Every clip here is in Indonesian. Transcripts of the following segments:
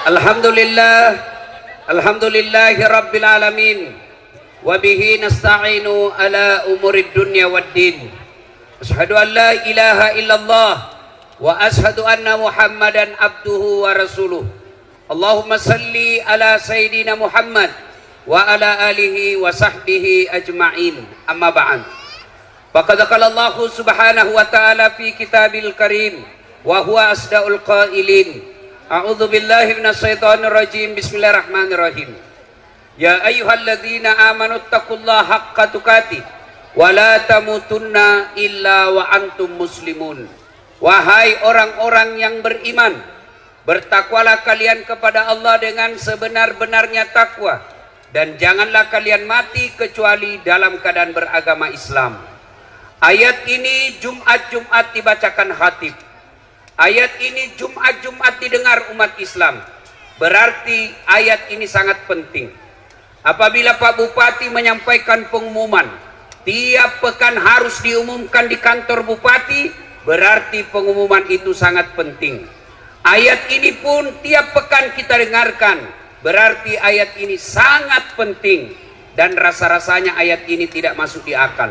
Alhamdulillah, alhamdulillahi rabbil alamin, wa bihi nasta'inu ala umurid dunya waddin. Asyhadu an la ilaha illallah wa asyhadu anna Muhammadan abduhu wa rasuluh. Allahumma salli ala sayyidina Muhammad wa ala alihi wa sahbihi ajma'in. Amma ba'd. Faqad qala Allah subhanahu wa ta'ala fi kitabil karim wa huwa asdaqul qailin. A'udzu billahi minasyaitonir rajim. Bismillahirrahmanirrahim. Ya ayyuhalladzina amanu taqullaha haqqa tuqatih wa la tamutunna illa wa antum muslimun. Wahai orang-orang yang beriman, bertakwalah kalian kepada Allah dengan sebenar-benarnya takwa, dan janganlah kalian mati kecuali dalam keadaan beragama Islam. Ayat ini Jumat-Jumat dibacakan khatib. Ayat ini Jumat-Jumat didengar umat Islam. Berarti ayat ini sangat penting. Apabila Pak Bupati menyampaikan pengumuman, tiap pekan harus diumumkan di kantor Bupati, berarti pengumuman itu sangat penting. Ayat ini pun tiap pekan kita dengarkan, berarti ayat ini sangat penting. Dan rasa-rasanya ayat ini tidak masuk di akal.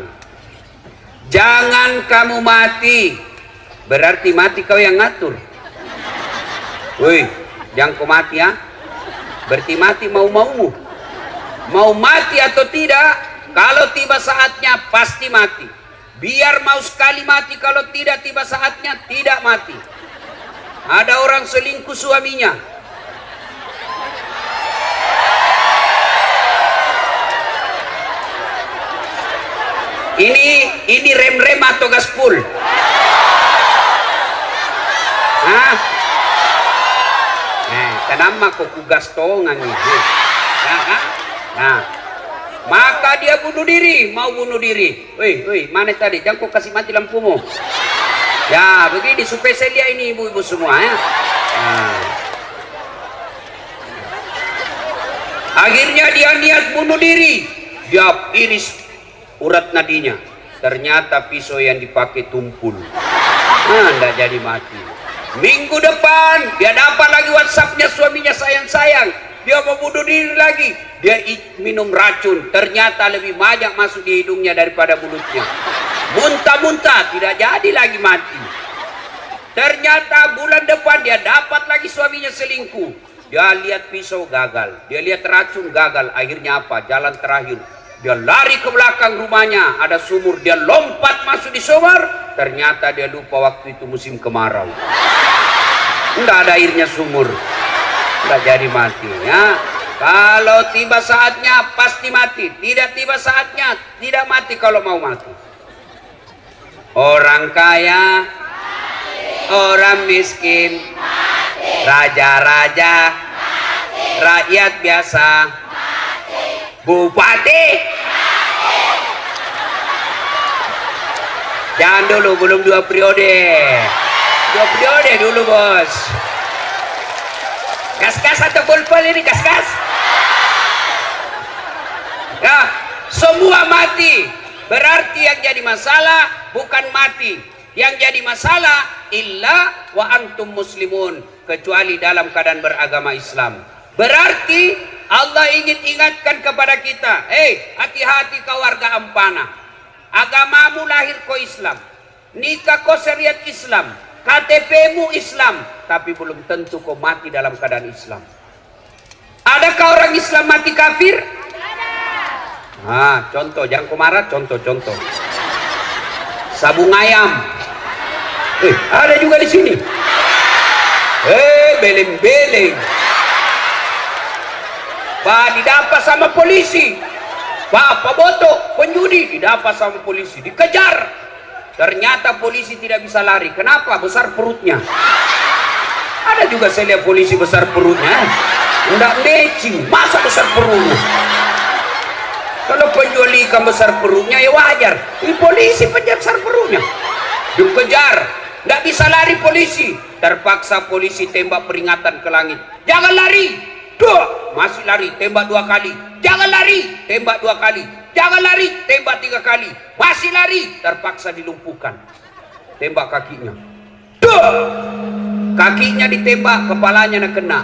Jangan kamu mati, berarti mati kau yang ngatur. Woi, jangan kau mati ya. Berarti mati mau-maumu. Mau mati atau tidak, kalau tiba saatnya pasti mati. Biar mau sekali mati, kalau tidak tiba saatnya tidak mati. Ada orang selingkuh suaminya. Ini rem-rem atau gaspol? Hah? Kenapa kok kugas tongan nih? Nah, maka dia bunuh diri, mau bunuh diri. Woi, mana tadi? Jangan kau kasih mati lampumu. Ya, begini supaya saya lihat ini ibu-ibu semua ya. Nah. Akhirnya dia niat bunuh diri. Dia iris urat nadinya. Ternyata pisau yang dipakai tumpul. Enggak jadi mati. Minggu depan dia dapat lagi WhatsAppnya suaminya, sayang-sayang. Dia mau bunuh diri lagi. Dia minum racun. Ternyata lebih banyak masuk di hidungnya daripada mulutnya. Muntah-muntah, tidak jadi lagi mati. Ternyata bulan depan dia dapat lagi suaminya selingkuh. Dia lihat pisau gagal, dia lihat racun gagal. Akhirnya apa? Jalan terakhir, dia lari ke belakang rumahnya, ada sumur, dia lompat masuk di sumur. Ternyata dia lupa waktu itu musim kemarau. Enggak ada airnya sumur, enggak jadi mati ya. Kalau tiba saatnya pasti mati, tidak tiba saatnya tidak mati kalau mau mati. Orang kaya, orang miskin, raja-raja, rakyat biasa, bupati. Jangan dulu, belum 2 periode. 2 periode dulu bos. Gas-gas atau pol-pol ini, gas-gas. Ya, semua mati. Berarti yang jadi masalah bukan mati. Yang jadi masalah illa wa antum muslimun, kecuali dalam keadaan beragama Islam. Berarti Allah ingin ingatkan kepada kita, hati-hati kau warga Ampana. Agamamu lahir kau Islam, nikah kau syariat Islam, KTP-mu Islam, tapi belum tentu kau mati dalam keadaan Islam. Adakah orang Islam mati kafir? Contoh, jangan kau marah, contoh. Sabung ayam. Ada juga di sini. Beleng-beleng. Didapat sama polisi. Pak Boto, penjudi, didapat sama polisi, dikejar. Ternyata polisi tidak bisa lari. Kenapa? Besar perutnya. Ada juga saya lihat polisi besar perutnya. Enggak matching, masa besar perutnya? Kalau penjual ikan besar perutnya ya wajar. Ini polisi penjual besar perutnya. Dikejar, nggak bisa lari polisi. Terpaksa polisi tembak peringatan ke langit. Jangan lari. Masih lari, tembak 2 kali. Jangan lari, tembak 2 kali. Jangan lari, tembak 3 kali. Masih lari, terpaksa dilumpuhkan. Tembak kakinya. Kakinya ditembak, kepalanya nak kena.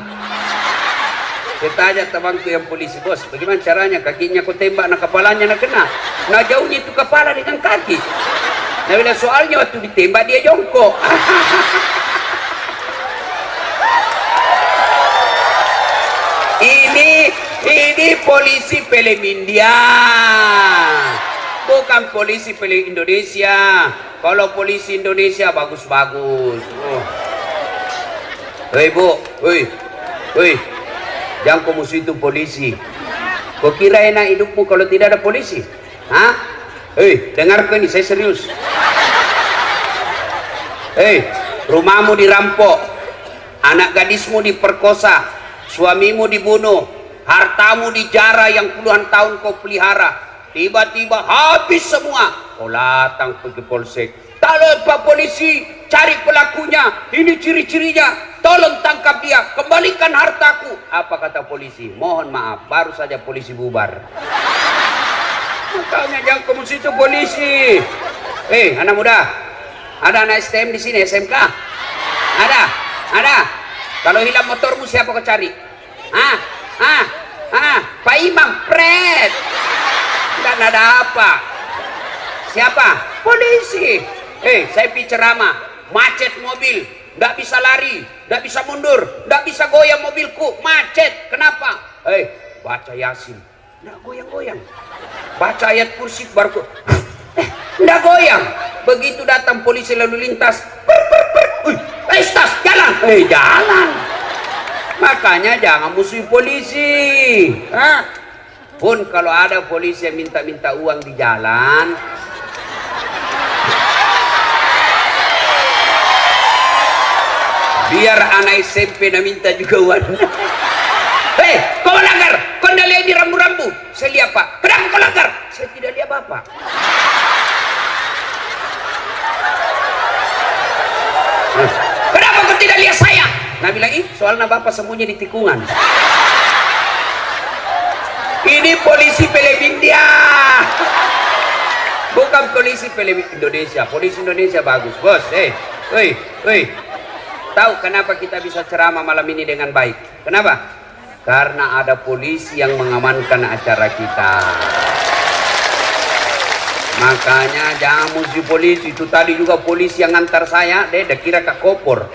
Saya tanya temanku yang polisi, bos, bagaimana caranya? Kakinya ku tembak, nah kepalanya nak kena. Nah jauhnya itu kepala dengan kaki. Nah bila soalnya waktu ditembak dia jongkok. Ini polisi film India, bukan polisi film Indonesia. Kalau polisi Indonesia bagus-bagus. Hei bu, hei, jangan kau musuh itu polisi. Kau kira enak hidupmu kalau tidak ada polisi? Hah? Hei, dengarkan ini, saya serius. Hei, rumahmu dirampok, anak gadismu diperkosa, suamimu dibunuh, hartamu dijara yang puluhan tahun kau pelihara, tiba-tiba habis semua. Kau datang pergi polsek, tolong Pak Polisi, cari pelakunya, ini ciri-cirinya, tolong tangkap dia, kembalikan hartaku. Apa kata polisi? Mohon maaf, baru saja polisi bubar. Makanya jangan kamu situ polisi. Anak muda, ada anak STM di sini, SMK? Ada. Kalau hilang motormu siapa kau cari? Pak Imam, pret. Tidak ada apa. Siapa? Polisi. Saya pergi ceramah, macet mobil, nggak bisa lari, nggak bisa mundur, nggak bisa goyang mobilku, macet. Kenapa? Baca Yasin, nggak goyang-goyang. Baca ayat kursi baru nggak goyang. Begitu datang polisi lalu lintas, tas, jalan, jalan. Makanya jangan musuhi polisi. Pun kalau ada polisi yang minta-minta uang di jalan, biar anak SMP nak minta juga uang. Kau melanggar, kau tidak lihat di rambu-rambu. Saya lihat Pak, kenapa kau langgar? Saya tidak lihat Bapak. Kenapa kau tidak lihat saya? Nah bilang, soalnya Bapak sembunyi di tikungan. Ini polisi film India, bukan polisi film Indonesia. Polisi Indonesia bagus, bos. Tahu kenapa kita bisa ceramah malam ini dengan baik? Kenapa? Karena ada polisi yang mengamankan acara kita. Makanya jangan musuh polisi. Itu tadi juga polisi yang ngantar saya, dia kira Kak Kopor.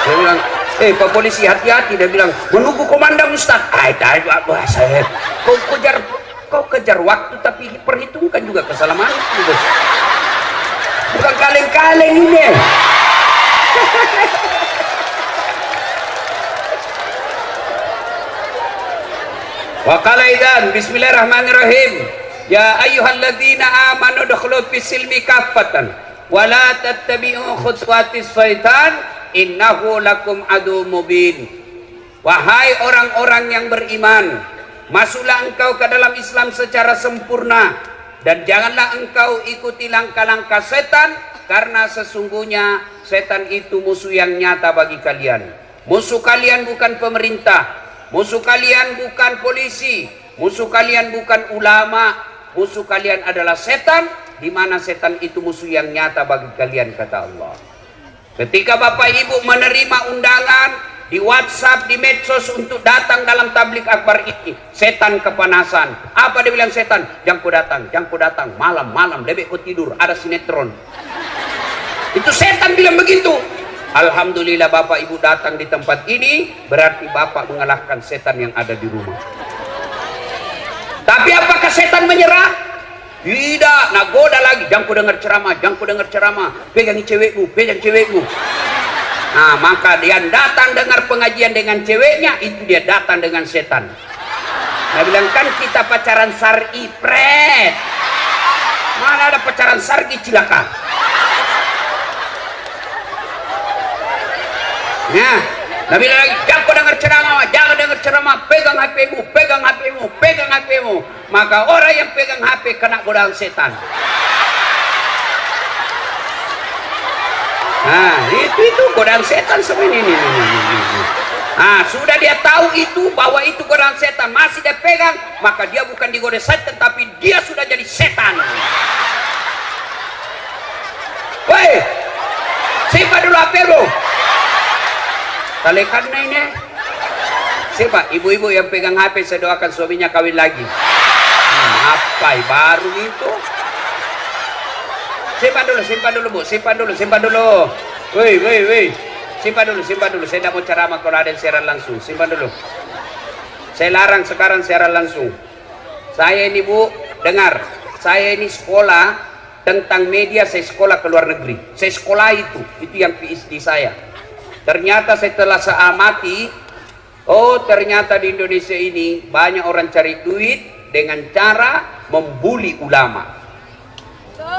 Dia bilang, Pak Polisi hati-hati. Dia bilang, menunggu komandan Ustaz. Kau kejar waktu tapi perhitungkan juga keselamatanmu, bos. Bukan kaleng-kaleng ini. Wa qala idzan bismillahirrahmanirrahim. Ya ayyuhalladzina amanu dukhulu fis silmi kaffatan wa la tattabi'u khutuwatis syaitan innahu lakum adu mubin. Wahai orang-orang yang beriman, masuklah engkau ke dalam Islam secara sempurna dan janganlah engkau ikuti langkah-langkah setan, karena sesungguhnya setan itu musuh yang nyata bagi kalian. Musuh kalian bukan pemerintah, musuh kalian bukan polisi, musuh kalian bukan ulama, musuh kalian adalah setan, di mana setan itu musuh yang nyata bagi kalian, kata Allah. Ketika Bapak Ibu menerima undangan di WhatsApp, di medsos untuk datang dalam tablik akbar ini, setan kepanasan. Apa dia bilang setan? Jangan ku datang, malam-malam lebih ku tidur, ada sinetron. Itu setan bilang begitu. Alhamdulillah Bapak Ibu datang di tempat ini, berarti Bapak mengalahkan setan yang ada di rumah. Tapi apakah setan menyerah? Tidak, nagoda lagi. Jangan ku dengar ceramah, pegangi cewekmu. Nah, maka dia datang dengar pengajian dengan ceweknya, itu dia datang dengan setan. Nah, bilang kan kita pacaran syar'i, pret. Mana ada pacaran syar'i, cilaka. Nah, Nabi lagi, jangan dengar ceramah, pegang HPmu. Maka orang yang pegang HP kena godaan setan. Nah, itu godaan setan semua ini. Nah, sudah dia tahu itu, bahwa itu godaan setan, masih dia pegang, maka dia bukan digoda setan, tapi dia sudah jadi setan. Woi, Simpan dulu HP bro. Talekan na ini. Siapa? Ibu-ibu yang pegang HP, saya doakan suaminya kawin lagi. Apa baru itu? Simpan dulu bu, simpan dulu. Woi. Simpan dulu. Saya tidak mau ceramah kalau ada yang siaran langsung. Simpan dulu. Saya larang sekarang siaran langsung. Saya ini bu, dengar. Saya ini sekolah tentang media, saya sekolah ke luar negeri. Saya sekolah itu yang PhD saya. Ternyata setelah saya amati, oh ternyata di Indonesia ini banyak orang cari duit dengan cara membuli ulama.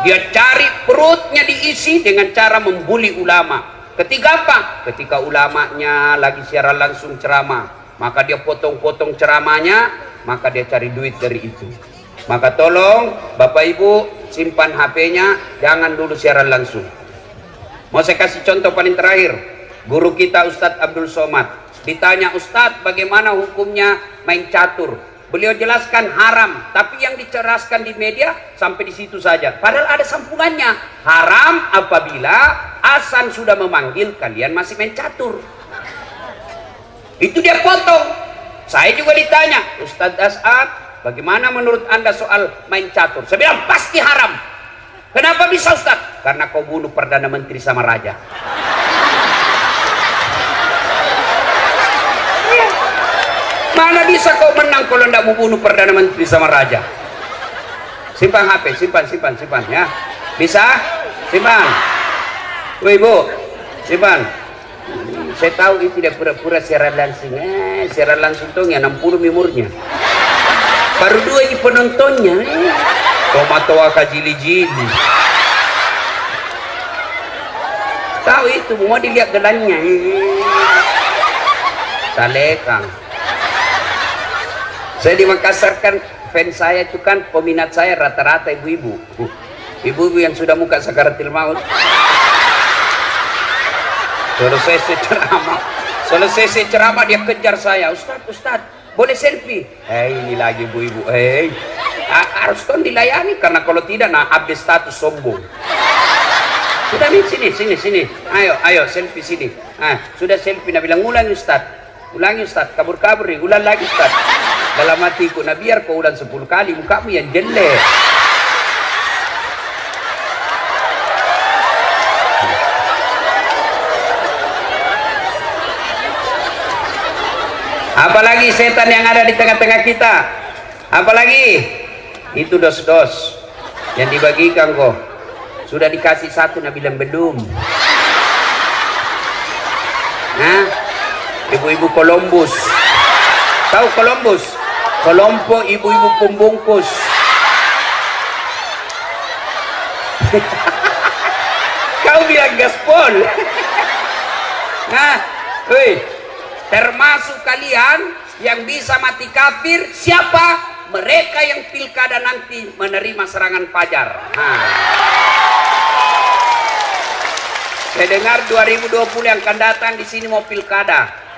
Dia cari perutnya diisi dengan cara membuli ulama. Ketika apa? Ketika ulamanya lagi siaran langsung ceramah, maka dia potong-potong ceramahnya, maka dia cari duit dari itu. Maka tolong Bapak Ibu simpan HP-nya, jangan dulu siaran langsung. Mau saya kasih contoh paling terakhir. Guru kita Ustadz Abdul Somad ditanya, Ustadz bagaimana hukumnya main catur? Beliau jelaskan haram, tapi yang diceraskan di media sampai di situ saja. Padahal ada sambungannya. Haram apabila azan sudah memanggil kalian masih main catur. Itu dia potong. Saya juga ditanya, Ustadz As'ad, bagaimana menurut Anda soal main catur? Saya bilang pasti haram. Kenapa bisa Ustadz? Karena kau bunuh Perdana Menteri sama Raja. Mana bisa kau menang kalau tidak mau bunuh Perdana Menteri sama Raja? Simpan HP, simpan ya. Bisa? Simpan. Woi Bu, simpan. Saya tahu itu tidak pura-pura siaran langsung. Siaran langsung tuh ya 60 umurnya. Baru 2 ini penontonnya. Tomato kajili-jili. Tahu itu, mau dilihat gelannya. Talekang. Saya di Makassar kan, fans saya itu kan, peminat saya rata-rata ibu-ibu. Ibu-ibu yang sudah muka sakaratil maut. Selesai ceramah dia kejar saya. Ustadz, boleh selfie? Ini lagi ibu-ibu. Harus kan dilayani, karena kalau tidak, nah update status sombong. Sudah nih, sini. Ayo selfie sini. Sudah selfie, nah bilang ulangi Ustadz, kabur-kabur nih, ulang lagi Ustadz. Dalam hatiku, nah biar kau ulang 10 kali, mukamu yang jelek. Apalagi setan yang ada di tengah-tengah kita? Apalagi? Itu dos-dos yang dibagikan kok. Sudah dikasih satu, nah bilang belum. Nah, ibu-ibu Columbus. Tahu Columbus? Kelompok ibu-ibu pembungkus. Kau bilang gaspol. Nah, termasuk kalian yang bisa mati kafir, siapa? Mereka yang pilkada nanti menerima serangan fajar. Saya dengar 2020 yang akan datang di sini mau pilkada.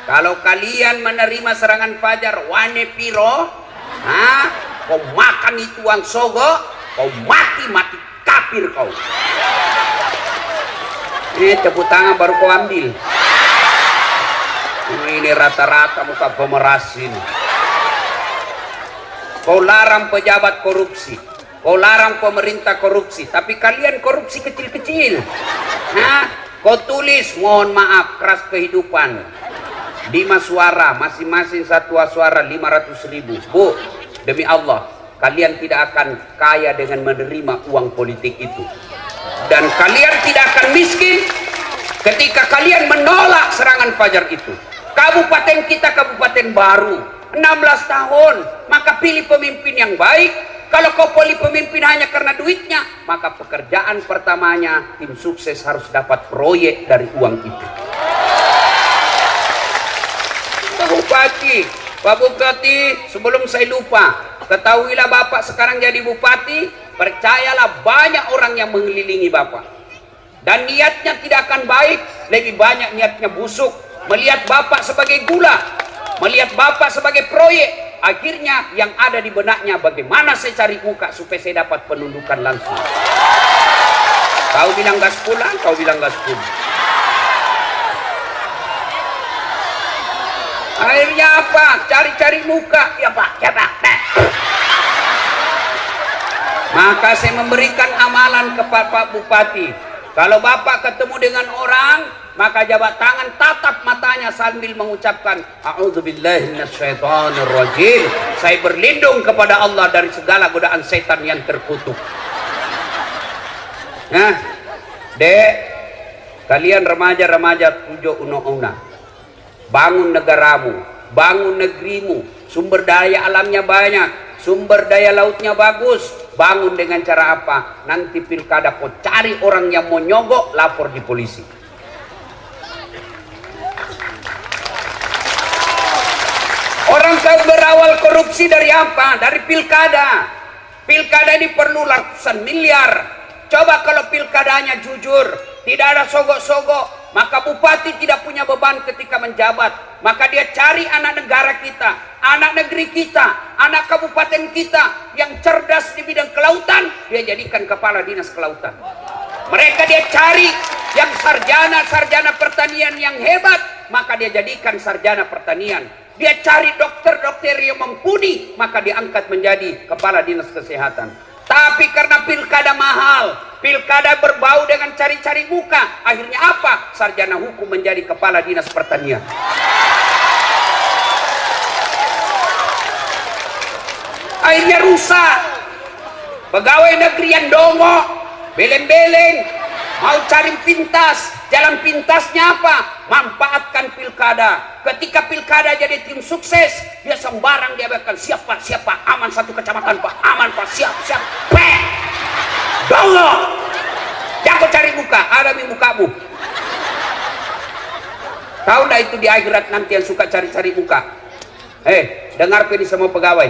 Kalau kalian menerima serangan fajar wane piro, kau makan itu uang sogo, kau mati kafir kau. Ini tepuk tangan baru kau ambil. Ini rata-rata muka pemerasin. Kau larang pejabat korupsi, kau larang pemerintah korupsi, tapi kalian korupsi kecil-kecil. Kau tulis mohon maaf keras kehidupan. 5 suara, masing-masing satu suara 500.000. Bu, demi Allah, kalian tidak akan kaya dengan menerima uang politik itu. Dan kalian tidak akan miskin ketika kalian menolak serangan fajar itu. Kabupaten kita kabupaten baru, 16 tahun, maka pilih pemimpin yang baik. Kalau kau pilih pemimpin hanya karena duitnya, maka pekerjaan pertamanya tim sukses harus dapat proyek dari uang itu. Pak Bupati, sebelum saya lupa, ketahuilah Bapak sekarang jadi Bupati, percayalah banyak orang yang mengelilingi Bapak. Dan niatnya tidak akan baik, lebih banyak niatnya busuk. Melihat Bapak sebagai gula, melihat Bapak sebagai proyek, akhirnya yang ada di benaknya bagaimana saya cari muka supaya saya dapat penundukan langsung. Kau bilang gaspol, kau bilang gaspol. Akhirnya apa? Cari-cari muka. Ya Pak, ya Pak. Maka saya memberikan amalan kepada Pak Bupati. Kalau Bapak ketemu dengan orang, maka jabat tangan, tatap matanya sambil mengucapkan a'udzubillahi minasyaitonirrajim. Saya berlindung kepada Allah dari segala godaan setan yang terkutuk. Nah, Dek, kalian remaja-remaja tujuh una-una, bangun negaramu, bangun negerimu. Sumber daya alamnya banyak, sumber daya lautnya bagus. Bangun dengan cara apa? Nanti pilkada kau cari orang yang mau nyogok, lapor di polisi. Orang kau berawal korupsi dari apa? Dari pilkada. Pilkada ini perlu ratusan miliar. Coba kalau pilkadanya jujur, tidak ada sogok-sogok, maka bupati tidak punya beban ketika menjabat. Maka dia cari anak negara kita, anak negeri kita, anak kabupaten kita yang cerdas di bidang kelautan, dia jadikan kepala dinas kelautan. Mereka dia cari yang sarjana pertanian yang hebat, maka dia jadikan sarjana pertanian. Dia cari dokter-dokter yang mumpuni, maka diangkat menjadi kepala dinas kesehatan. Tapi karena pilkada mahal, pilkada berbau dengan cari-cari muka, akhirnya apa? Sarjana hukum menjadi kepala dinas pertanian. Akhirnya rusak. Pegawai negeri yang dongok, beleng-beleng, mau cari pintas. Jalan pintasnya apa? Manfaatkan pilkada. Ketika pilkada jadi tim sukses, dia sembarang dia bakal siapa aman satu kecamatan Pak, aman Pak, siap. Dongok. Jangan cari muka, ada di mukamu. Tahu nggak itu di akhirat nanti yang suka cari-cari muka? Dengar ini semua pegawai.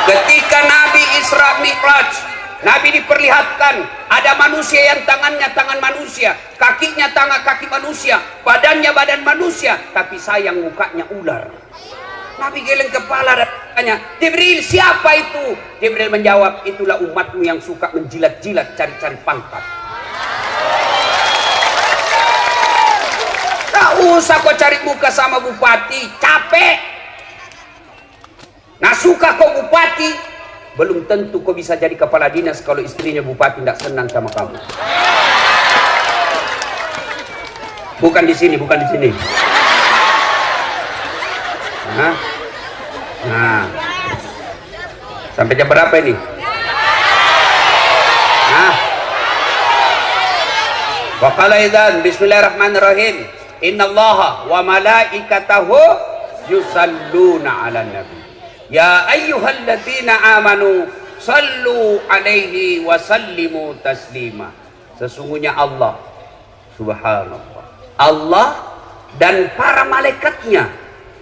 Ketika Nabi Isra Mi'raj, Nabi diperlihatkan ada manusia yang tangannya tangan manusia, kakinya kaki manusia, badannya badan manusia, tapi sayang mukanya ular. Nabi geleng kepala dan tanya, Jibril, siapa itu? Jibril menjawab, itulah umatmu yang suka menjilat-jilat cari-cari pangkat. Tak usah kau cari muka sama bupati, capek. Nah suka kau bupati, belum tentu kau bisa jadi kepala dinas kalau istrinya bupati tidak senang sama kamu. Bukan di sini. Nah, sampai jam berapa ini? Waqala idzan bismillahirrahmanirrahim. Innallaha wa malaikatahu yusalluna 'alan nabi. Ya ayyuhalladzina amanu sallu alaihi wa sallimu taslima. Sesungguhnya Allah subhanallah, Allah dan para malaikatnya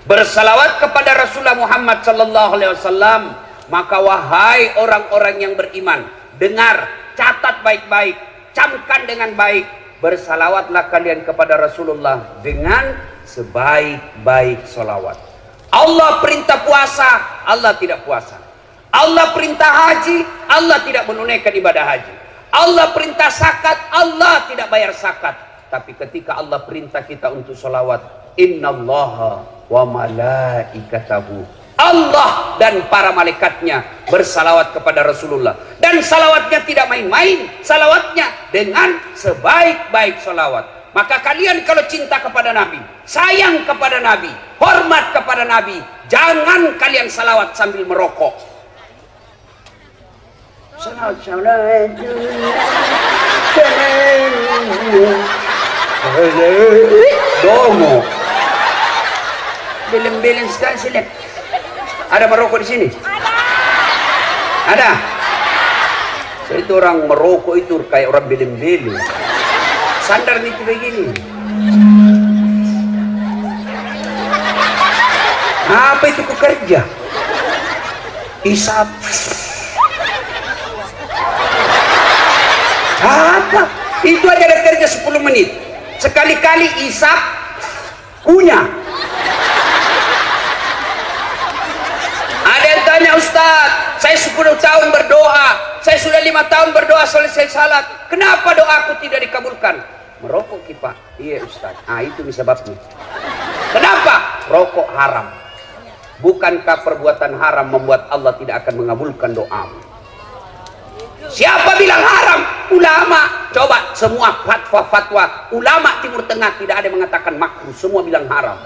bersalawat kepada Rasulullah Muhammad sallallahu alaihi wasallam. Maka wahai orang-orang yang beriman, dengar, catat baik-baik, camkan dengan baik, bersalawatlah kalian kepada Rasulullah dengan sebaik-baik salawat. Allah perintah puasa, Allah tidak puasa. Allah perintah haji, Allah tidak menunaikan ibadah haji. Allah perintah zakat, Allah tidak bayar zakat. Tapi ketika Allah perintah kita untuk salawat, innallaha wa malaikatahu, Allah dan para malaikatnya bersalawat kepada Rasulullah. Dan salawatnya tidak main-main, salawatnya dengan sebaik-baik salawat. Maka kalian kalau cinta kepada Nabi, sayang kepada Nabi, hormat kepada Nabi, jangan kalian salawat sambil merokok. Dongo. Beleng-beleng sekali sini. Ada merokok di sini? Ada. So, itu orang merokok itu kayak orang beleng-beleng. Sandar itu begini. Apa itu pekerja? Isap. Apa? Itu aja ada kerja 10 menit. Sekali-kali isap kunyah. Ada yang tanya, Ustaz, Saya 10 tahun berdoa, saya sudah 5 tahun berdoa selesai salat. Kenapa doaku tidak dikabulkan? Merokok Pak. Iya Ustaz. Itu sebabnya. Kenapa? Rokok haram. Bukankah perbuatan haram membuat Allah tidak akan mengabulkan doamu? Siapa bilang haram? Ulama. Coba semua fatwa-fatwa ulama Timur Tengah tidak ada yang mengatakan makruh, semua bilang haram.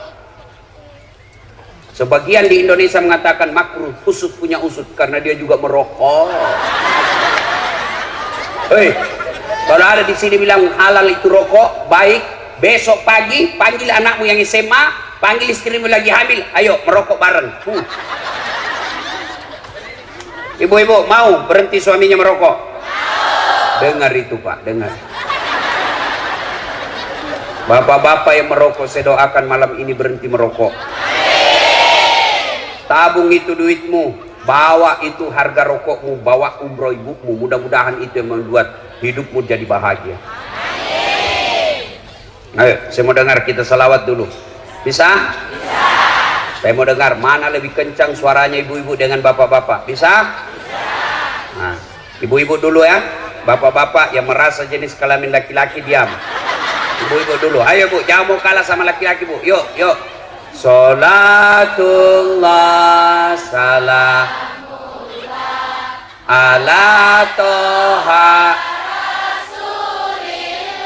Sebagian di Indonesia mengatakan makruh, usut punya usut karena dia juga merokok. Hei, kalau ada di sini bilang halal itu rokok, baik, besok pagi panggil anakmu yang SMA, panggil istrimu lagi hamil, ayo merokok bareng. Ibu-ibu mau berhenti suaminya merokok? Dengar itu Pak, dengar. Bapak-bapak yang merokok, saya doakan malam ini berhenti merokok. Tabung itu duitmu, bawa itu harga rokokmu, bawa umroh ibumu. Mudah-mudahan itu yang membuat hidupmu jadi bahagia. Ayo, saya mau dengar kita salawat dulu. Bisa? Saya mau dengar mana lebih kencang suaranya ibu-ibu dengan bapak-bapak. Bisa? Nah, ibu-ibu dulu ya. Bapak-bapak yang merasa jenis kelamin laki-laki diam. Ibu-ibu dulu. Ayo Bu, jangan mau kalah sama laki-laki Bu. Yuk, yuk. Salatullah salamullah ala toha Rasulillah.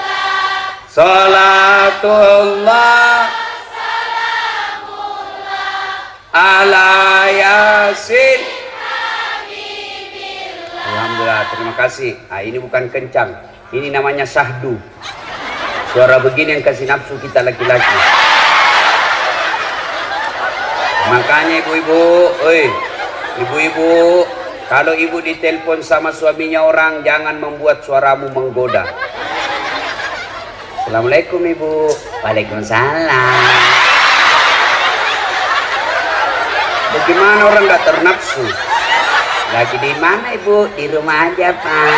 Salatullah ala yasin. Alhamdulillah, terima kasih. Ini bukan kencang, ini namanya syahdu. Suara begini yang kasih nafsu kita laki-laki. Makanya ibu-ibu, ibu-ibu, kalau ibu ditelepon sama suaminya orang, jangan membuat suaramu menggoda. Assalamualaikum ibu. Waalaikumsalam. Bagaimana orang gak ternafsu? Lagi di mana ibu? Di rumah aja Pak.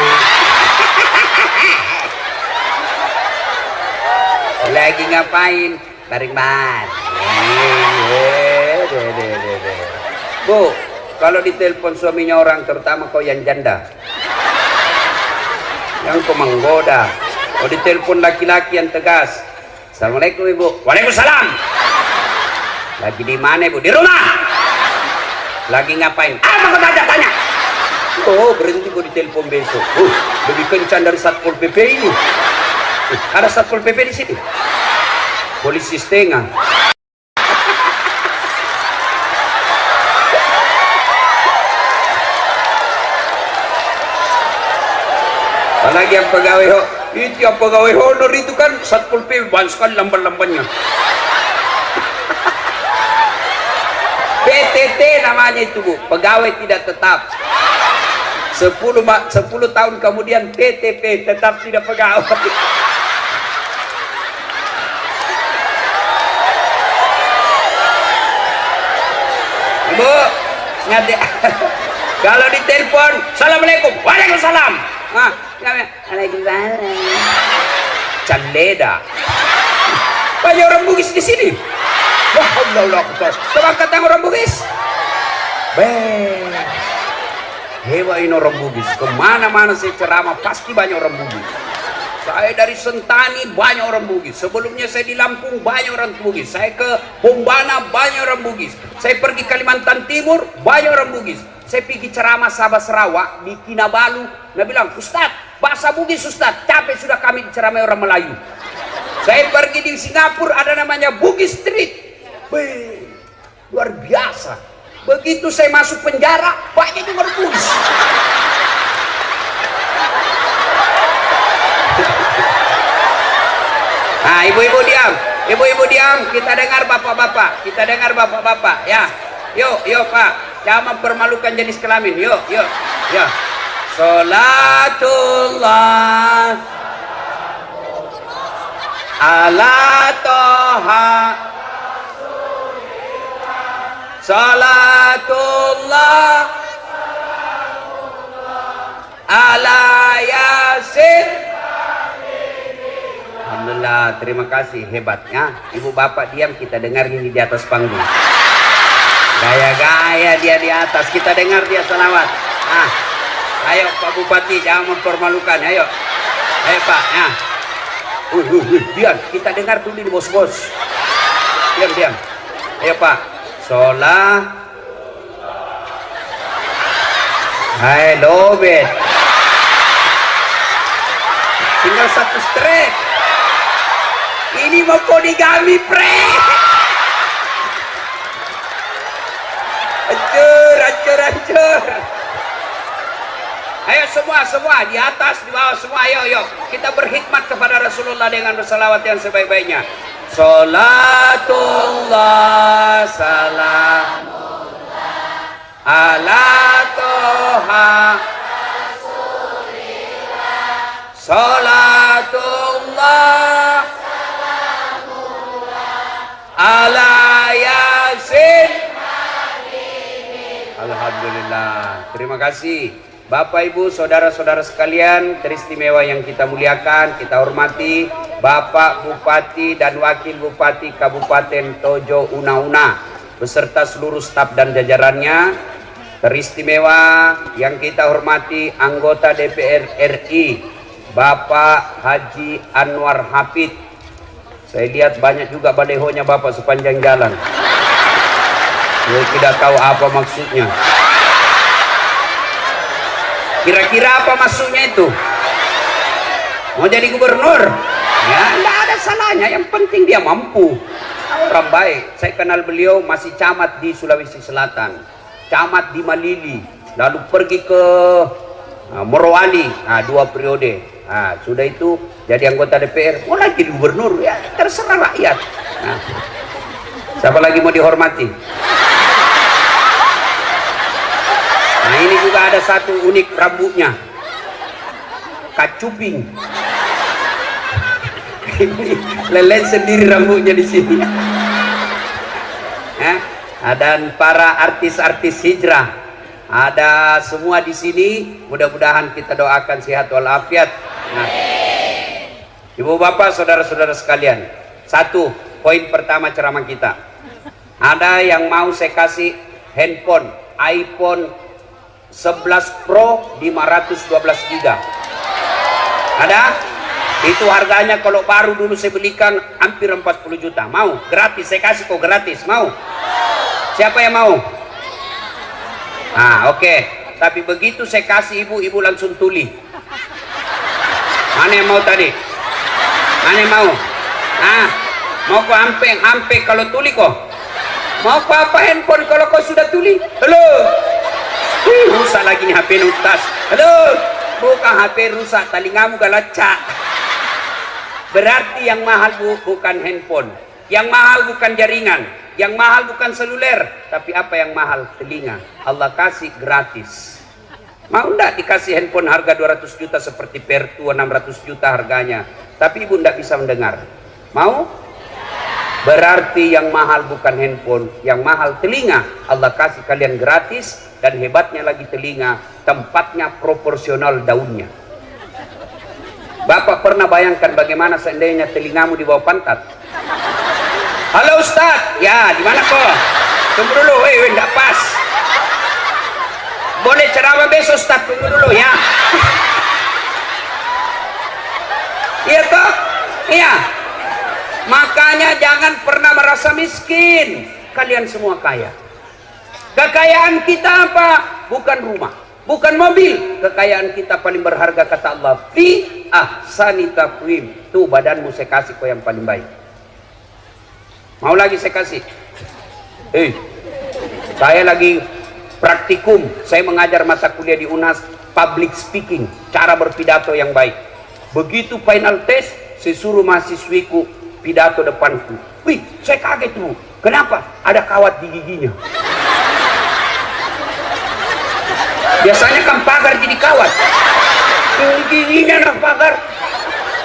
Lagi ngapain? Baring-baring. Bu, kalau ditelepon suaminya orang, terutama kau yang janda, yang kau menggoda. Kalau ditelepon laki-laki yang tegas, Assalamualaikum ibu. Waalaikumsalam. Lagi di mana ibu? Di rumah. Lagi ngapain? Apa kau tanya? Oh, berhenti kau ditelepon besok. Lebih kencang dari Satpol PP ini. Ada Satpol PP di sini. Polisi setengah. Apalagi yang pegawai itu, yang pegawai honor itu kan Satpol PP banyak sekali lamban-lambannya. PTT namanya itu Bu, pegawai tidak tetap. 10 tahun kemudian TTP, tetap tidak pegawai. Bu, ngade. Kalau ditelepon, Assalamualaikum. Waalaikumsalam. Waalaikumsalam. Caleda. Banyak orang Bugis di sini. Wah, Allah. Coba kata orang Bugis. Hebat ini orang Bugis. Kemana-mana saya ceramah pasti banyak orang Bugis. Saya dari Sentani banyak orang Bugis. Sebelumnya saya di Lampung banyak orang Bugis. Saya ke Bombana banyak orang Bugis. Saya pergi Kalimantan Timur banyak orang Bugis. Saya pergi ceramah Sabah Sarawak di Kinabalu. Dia bilang, Ustaz, bahasa Bugis Ustaz, capek sudah kami diceramai orang Melayu. Saya pergi di Singapura ada namanya Bugis Street. Luar biasa. Begitu saya masuk penjara, banyak juga orang Bugis. Nah, ibu-ibu diam. Ibu-ibu diam, kita dengar bapak-bapak. Kita dengar bapak-bapak, ya. Yuk Pak, jangan mempermalukan jenis kelamin. Yuk. Salatullah ala toha Salatullah ala yasin. Alhamdulillah, terima kasih, hebatnya. Ibu bapak diam, kita dengar ini di atas panggung. Gaya-gaya dia di atas. Kita dengar dia selawat. Ah, ayo Pak Bupati, jangan mempermalukan. Ayo, ayo Pak. Nah, diam. Kita dengar dulu nih bos-bos. Diam. Ayo Pak. Sholat. Hai lobet. Tinggal satu strek. Ini mau poligami pre. Hancur. Ayo semua di atas, di bawah semua, ayo kita berkhidmat kepada Rasulullah dengan bersalawat yang sebaik-baiknya. Salatullah salamullah ala toha Rasulillah. Salatullah salamullah ala yasin. Alhamdulillah. Terima kasih Bapak Ibu saudara-saudara sekalian teristimewa yang kita muliakan, kita hormati Bapak Bupati dan Wakil Bupati Kabupaten Tojo Una beserta seluruh staf dan jajarannya. Teristimewa yang kita hormati anggota DPR RI Bapak Haji Anwar Hafid. Saya lihat banyak juga balehonya Bapak sepanjang jalan. Saya tidak tahu apa maksudnya. Kira-kira apa maksudnya itu? Mau jadi gubernur? Ya, tidak ada salahnya. Yang penting dia mampu. Orang baik. Saya kenal beliau masih camat di Sulawesi Selatan, camat di Malili, lalu pergi ke Morowali. Nah, 2 periode. Nah, sudah itu jadi anggota DPR. Mau lagi jadi gubernur? Ya, terserah rakyat. Nah, siapa lagi mau dihormati? Nah, ini juga ada satu unik rambutnya, kacuping. Lelen sendiri rambutnya di sini. Dan para artis-artis hijrah ada semua di sini. Mudah-mudahan kita doakan sehat walafiat. Nah, Ibu Bapak, saudara-saudara sekalian, satu poin pertama ceramah kita. Ada yang mau saya kasih handphone iPhone 11 Pro 512 GB. Ada? Itu harganya kalau baru dulu saya belikan hampir 40 juta. Mau? Gratis, saya kasih kok gratis. Mau? Siapa yang mau? Nah, oke. Tapi begitu saya kasih ibu langsung tuli. Mana yang mau tadi? Mana yang mau? Ah, mau kok ampe kalau tuli kok? Mau kok apa handphone kalau kau sudah tuli? Halo? Rusak lagi nih HP Ustaz. Halo, bukan HP rusak, telingamu galacak. Berarti yang mahal bukan handphone, yang mahal bukan jaringan, yang mahal bukan seluler, tapi apa yang mahal? Telinga. Allah kasih gratis. Mau enggak dikasih handphone harga 200 juta seperti Pertua 600 juta harganya, tapi ibu enggak bisa mendengar? Mau? Berarti yang mahal bukan handphone, yang mahal telinga. Allah kasih kalian gratis. Dan hebatnya lagi telinga, tempatnya proporsional daunnya. Bapak pernah bayangkan bagaimana seandainya telingamu di bawah pantat? Halo Ustaz, ya di mana kok? Tunggu dulu, enggak pas. Boleh ceramah besok Ustaz, tunggu dulu ya. Iya toh? Iya. Makanya jangan pernah merasa miskin. Kalian semua kaya. Kekayaan kita apa? Bukan rumah, bukan mobil. Kekayaan kita paling berharga kata Allah, fi ahsani taqwim. Tuh badanmu saya kasih kau yang paling baik. Mau lagi saya kasih? Saya lagi praktikum. Saya mengajar mata kuliah di UNAS public speaking, cara berpidato yang baik. Begitu final test, saya suruh mahasiswiku pidato depanku. Wih, saya kaget tuh. Kenapa? Ada kawat di giginya. Biasanya kan pagar jadi kawat. Giginya nak pagar.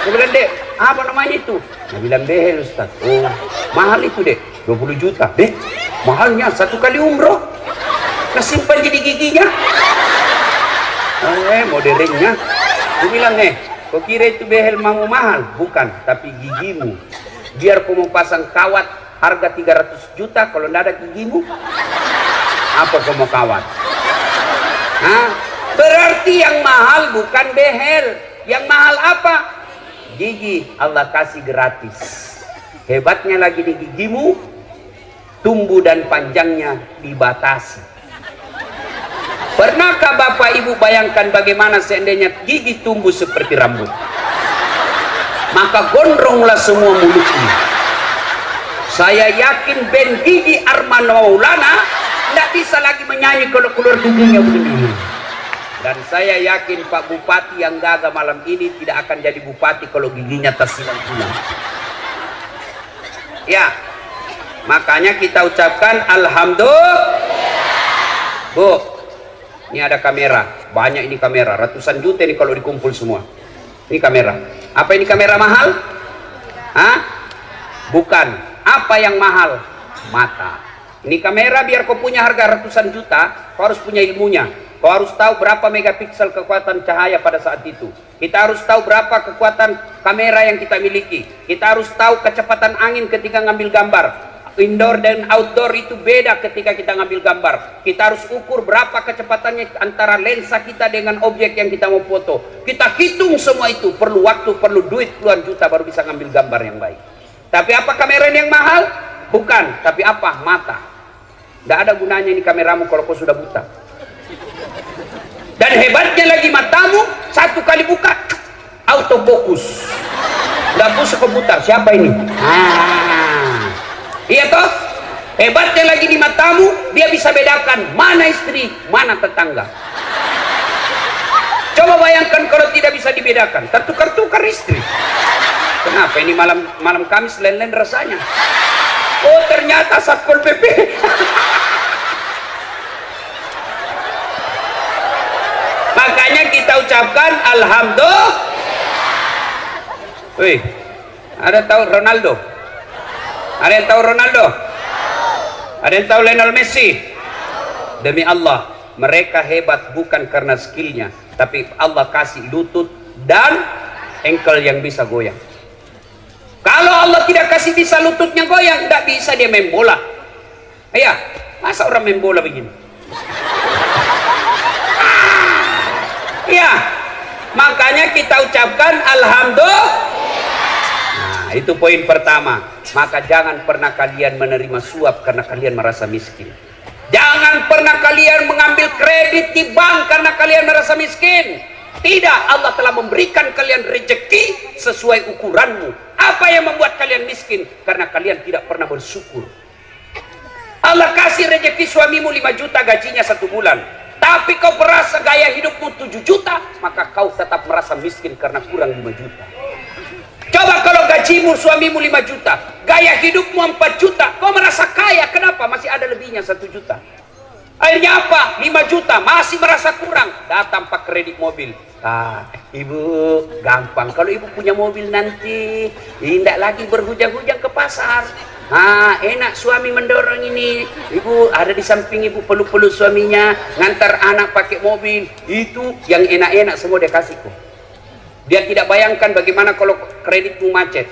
Saya bilang, Dek, apa namanya itu? Saya bilang, behel Ustaz. Oh, mahal itu Dek, 20 juta. Dek, mahalnya 1 kali umroh. Kesimpan jadi giginya. Modelingnya. Saya bilang, kau kira itu behel mau mahal? Bukan, tapi gigimu. Biar kau mau pasang kawat harga 300 juta kalau tidak ada gigimu. Apa kau mau kawat? Hah? Berarti yang mahal bukan behel. Yang mahal apa? Gigi Allah kasih gratis. Hebatnya lagi di gigimu, tumbuh dan panjangnya dibatasi. Pernahkah Bapak Ibu bayangkan bagaimana seandainya gigi tumbuh seperti rambut? Maka gondronglah semua mulutnya. Saya yakin band Gigi Arman Maulana tidak bisa lagi menyanyi kalau keluar giginya begini. Dan saya yakin Pak Bupati yang gagah malam ini tidak akan jadi bupati kalau giginya tersilang pulang. Ya, makanya kita ucapkan Alhamdulillah. Bu, ini ada kamera, banyak ini kamera, ratusan juta ini kalau dikumpul semua. Ini kamera. Apa ini kamera mahal? Hah? Bukan. Apa yang mahal? Mata. Ini kamera biar kau punya harga ratusan juta, kau harus punya ilmunya. Kau harus tahu berapa megapiksel kekuatan cahaya pada saat itu. Kita harus tahu berapa kekuatan kamera yang kita miliki. Kita harus tahu kecepatan angin ketika ngambil gambar. Indoor dan outdoor itu beda ketika kita ngambil gambar. Kita harus ukur berapa kecepatannya antara lensa kita dengan objek yang kita mau foto. Kita hitung semua itu. Perlu waktu, perlu duit puluhan juta baru bisa ngambil gambar yang baik. Tapi apa kamera yang mahal? Bukan. Tapi apa? Mata. Tidak ada gunanya ini kameramu kalau kau sudah buta. Dan hebatnya lagi matamu, satu kali buka autofokus. Tidak usah komputer. Siapa ini? Iya toh? Hebatnya lagi di matamu, dia bisa bedakan mana istri, mana tetangga. Coba bayangkan kalau tidak bisa dibedakan, tertukar-tukar istri. Kenapa ini malam Kamis lain-lain rasanya? Oh ternyata Satpol PP. Makanya kita ucapkan Alhamdulillah. Wih, ada tahu Ronaldo? Ada yang tahu Ronaldo? Ada yang tahu Lionel Messi? Demi Allah, mereka hebat bukan karena skillnya, tapi Allah kasih lutut dan engkel yang bisa goyang. Kalau Allah tidak kasih bisa lututnya goyang, tidak bisa dia main bola. Iya, masa orang main bola begini? Iya, makanya kita ucapkan Alhamdulillah. Nah, itu poin pertama. Maka jangan pernah kalian menerima suap karena kalian merasa miskin. Jangan pernah kalian mengambil kredit di bank karena kalian merasa miskin. Tidak, Allah telah memberikan kalian rezeki sesuai ukuranmu. Apa yang membuat kalian miskin? Karena kalian tidak pernah bersyukur. Allah kasih rezeki suamimu 5 juta gajinya 1 bulan. Tapi kau merasa gaya hidupmu 7 juta, maka kau tetap merasa miskin karena kurang 5 juta. Coba kalau gajimu suamimu 5 juta, gaya hidupmu 4 juta, kau merasa kaya. Kenapa? Masih ada lebihnya 1 juta. Akhirnya apa? 5 juta, masih merasa kurang. Datang pak kredit mobil. Ibu gampang. Kalau ibu punya mobil nanti, tidak lagi berhujang-hujang ke pasar. Enak suami mendorong ini. Ibu ada di samping ibu, peluk-peluk suaminya, ngantar anak pakai mobil. Itu yang enak-enak semua dia kasih kok. Dia tidak bayangkan bagaimana kalau kreditmu macet.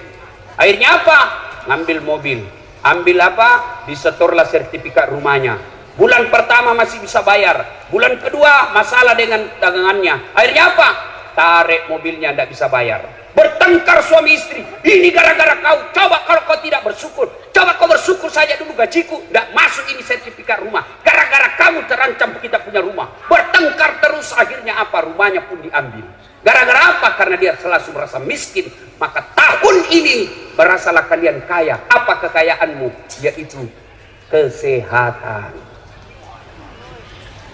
Akhirnya apa? Ngambil mobil. Ambil apa? Disetorlah sertifikat rumahnya. Bulan pertama masih bisa bayar. Bulan kedua masalah dengan dagangannya. Akhirnya apa? Tarik mobilnya, tidak bisa bayar. Bertengkar suami istri. Ini gara-gara kau. Coba kalau kau tidak bersyukur. Coba kau bersyukur saja dulu gajiku. Tidak masuk ini sertifikat rumah. Gara-gara kamu terancam kita punya rumah. Bertengkar terus, akhirnya apa? Rumahnya pun diambil. Gara-gara apa? Karena dia selalu merasa miskin. Maka tahun ini berasalah kalian kaya. Apa kekayaanmu? Yaitu kesehatan.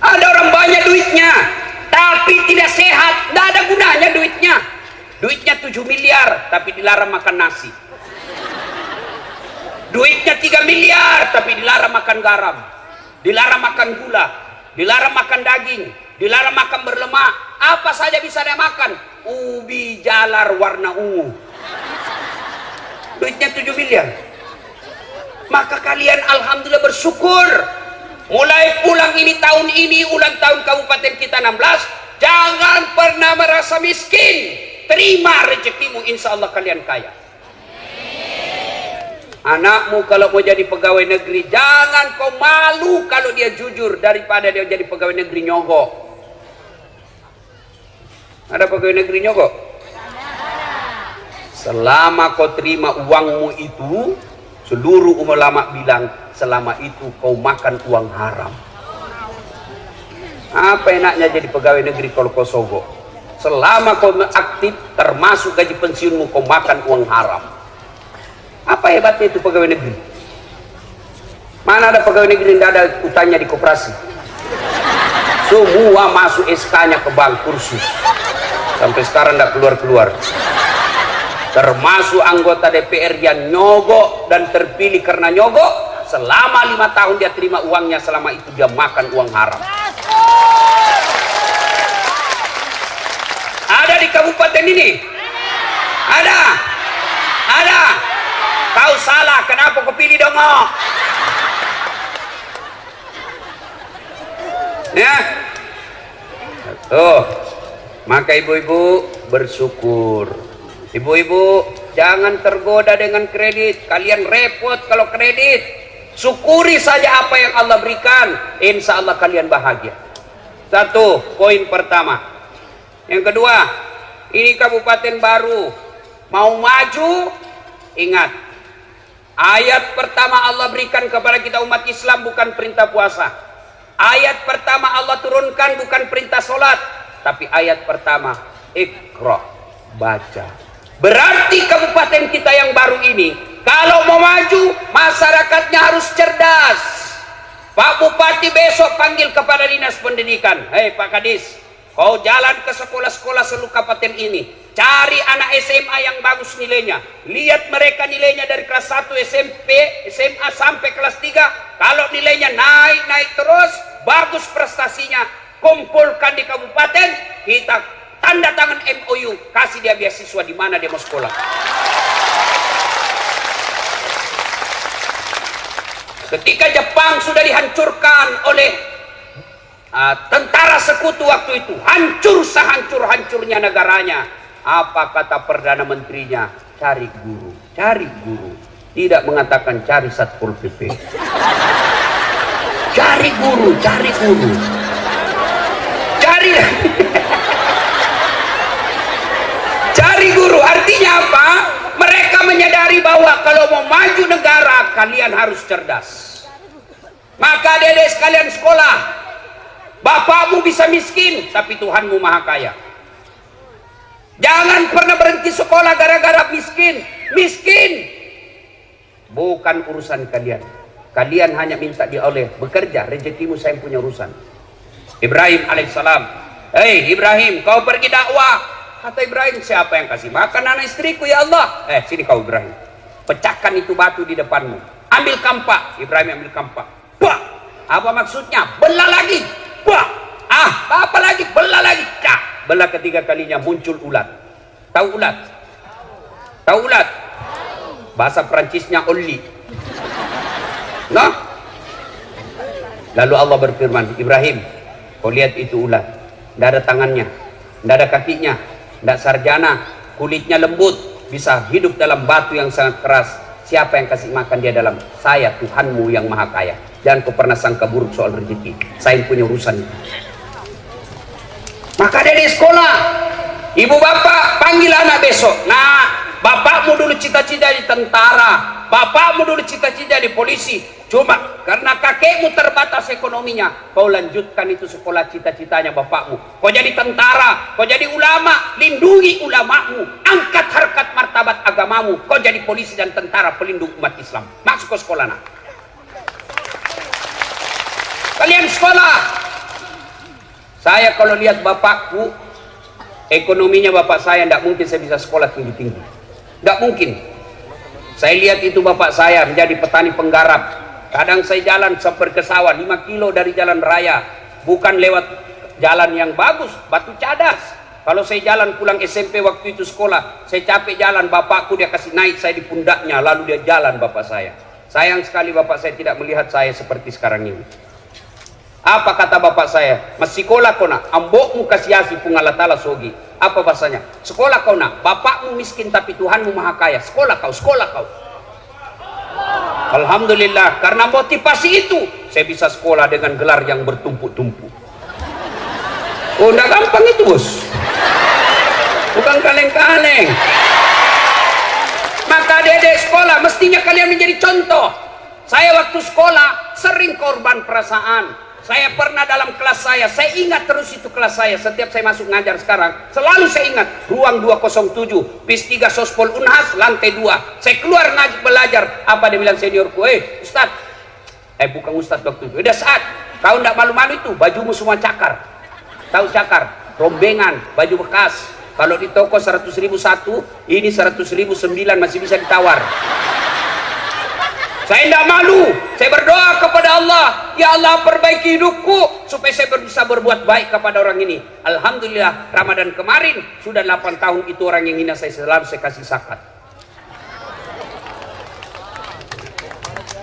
Ada orang banyak duitnya, tapi tidak sehat. Tidak ada gunanya duitnya. Duitnya 7 miliar, tapi dilarang makan nasi. Duitnya 3 miliar, tapi dilarang makan garam. Dilarang makan gula. Dilarang makan daging. Dilarang makan berlemak. Apa saja bisa dia makan. Ubi jalar warna ungu. Duitnya 7 miliar. Maka kalian alhamdulillah bersyukur. Mulai pulang ini ulang tahun kabupaten kita 16. Jangan pernah merasa miskin. Terima rezekimu, insya Allah kalian kaya. Anakmu kalau mau jadi pegawai negeri, jangan kau malu kalau dia jujur daripada dia jadi pegawai negeri nyogok. Ada pegawai negeri nyogok? Selama kau terima uangmu itu, seluruh ulama bilang selama itu kau makan uang haram. Apa enaknya jadi pegawai negeri kalau kau sogok? Selama kau aktif, termasuk gaji pensiunmu, kau makan uang haram. Apa hebatnya itu pegawai negeri? Mana ada pegawai negeri yang tidak ada utangnya di koperasi? Semua masuk SK-nya ke bank kursus. Sampai sekarang tidak keluar-keluar. Termasuk anggota DPR yang nyogok dan terpilih karena nyogok. Selama 5 tahun dia terima uangnya, selama itu dia makan uang haram. Ada di kabupaten ini? Ada? Ada? Kau salah, kenapa kau pilih dongok? Ya? Tuh, maka ibu-ibu bersyukur. Ibu-ibu jangan tergoda dengan kredit. Kalian repot kalau kredit. Syukuri saja apa yang Allah berikan. Insya Allah kalian bahagia. Satu, poin pertama. Yang kedua, ini kabupaten baru. Mau maju, ingat. Ayat pertama Allah berikan kepada kita umat Islam bukan perintah puasa. Ayat pertama Allah turunkan bukan perintah sholat. Tapi ayat pertama, Iqra, baca. Berarti kabupaten kita yang baru ini, kalau mau maju, masyarakatnya harus cerdas. Pak Bupati besok panggil kepada Dinas Pendidikan. Hei Pak Kadis, kau jalan ke sekolah-sekolah seluruh kabupaten ini. Cari anak SMA yang bagus nilainya. Lihat mereka nilainya dari kelas 1 SMP, SMA sampai kelas 3. Kalau nilainya naik terus, bagus prestasinya, kumpulkan di kabupaten, kita tanda tangan MOU, kasih dia beasiswa di mana dia mau sekolah. Ketika Jepang sudah dihancurkan oleh tentara sekutu waktu itu, hancur sehancur-hancurnya negaranya. Apa kata Perdana Menterinya? Cari guru, cari guru. Tidak mengatakan cari Satpol PP. Cari guru, cari guru. Cari cari guru. Artinya apa? Mereka menyadari bahwa kalau mau maju negara, kalian harus cerdas. Maka adik-adik sekalian sekolah. Bapakmu bisa miskin, tapi Tuhanmu maha kaya. Jangan pernah berhenti sekolah gara-gara miskin. Miskin bukan urusan kalian. Kalian hanya minta dia oleh bekerja, rezekimu saya punya urusan. Ibrahim alaihissalam, hei Ibrahim, kau pergi dakwah. Kata Ibrahim, siapa yang kasih makan anak istriku ya Allah? Sini kau Ibrahim, pecahkan itu batu di depanmu. Ambil kampak. Ibrahim ambil kampak. Bah! Apa maksudnya? Belah lagi. Bah! Apa lagi? Belah lagi. Cah! Belah ketiga kalinya muncul ulat. Tahu ulat? Tahu ulat? Bahasa Perancisnya oli. Nah? Lalu Allah berfirman, Ibrahim, kau lihat itu ulat. Tidak ada tangannya, tidak ada kakinya, tidak sarjana, kulitnya lembut, bisa hidup dalam batu yang sangat keras. Siapa yang kasih makan dia dalam? Saya, Tuhanmu yang maha kaya. Jangan kau pernah sangka buruk soal rezeki. Saya punya urusan. Maka dari sekolah, ibu bapak panggil anak besok. Nah, bapakmu dulu cita-cita di tentara, bapakmu dulu cita-cita di polisi. Cuma karena kakekmu terbatas ekonominya, kau lanjutkan itu sekolah cita-citanya bapakmu. Kau jadi tentara, kau jadi ulama, lindungi ulamamu, angkat harkat martabat agamamu. Kau jadi polisi dan tentara pelindung umat Islam. Masuk ke sekolah nak. Kalian sekolah. Saya kalau lihat bapakku, ekonominya bapak saya tidak mungkin saya bisa sekolah tinggi-tinggi. Tidak mungkin. Saya lihat itu bapak saya menjadi petani penggarap. Kadang saya jalan sampai ke sawah 5 kilo dari jalan raya. Bukan lewat jalan yang bagus, batu cadas. Kalau saya jalan pulang SMP waktu itu sekolah, saya capek jalan, bapakku dia kasih naik saya di pundaknya, lalu dia jalan bapak saya. Sayang sekali bapak saya tidak melihat saya seperti sekarang ini. Apa kata bapak saya? Masih sekolah kau nak, ambokmu kasiasi pungalatala sogi. Apa bahasanya? Sekolah kau nak, bapakmu miskin tapi Tuhanmu maha kaya. Sekolah kau, sekolah kau. Alhamdulillah, karena motivasi itu saya bisa sekolah dengan gelar yang bertumpuk-tumpuk. Oh, udah gampang itu, bos. Bukan kaleng-kaleng. Maka adik-adik sekolah mestinya kalian menjadi contoh. Saya waktu sekolah sering korban perasaan. Saya pernah dalam kelas saya ingat terus itu kelas saya. Setiap saya masuk ngajar sekarang, selalu saya ingat ruang 207, PIS 3 Sospol Unhas, lantai 2. Saya keluar belajar. Apa dia bilang seniorku? Ustaz. Bukan Ustaz waktu itu. Udah saat kau ndak malu-malu itu, bajumu semua cakar. Tahu cakar? Rombengan, baju bekas. Kalau di toko 100.000 satu, ini 100.000 9 masih bisa ditawar. Saya tidak malu. Saya berdoa kepada Allah, ya Allah perbaiki hidupku supaya saya bisa berbuat baik kepada orang ini. Alhamdulillah, Ramadan kemarin sudah 8 tahun itu orang yang hina saya selalu saya kasih zakat.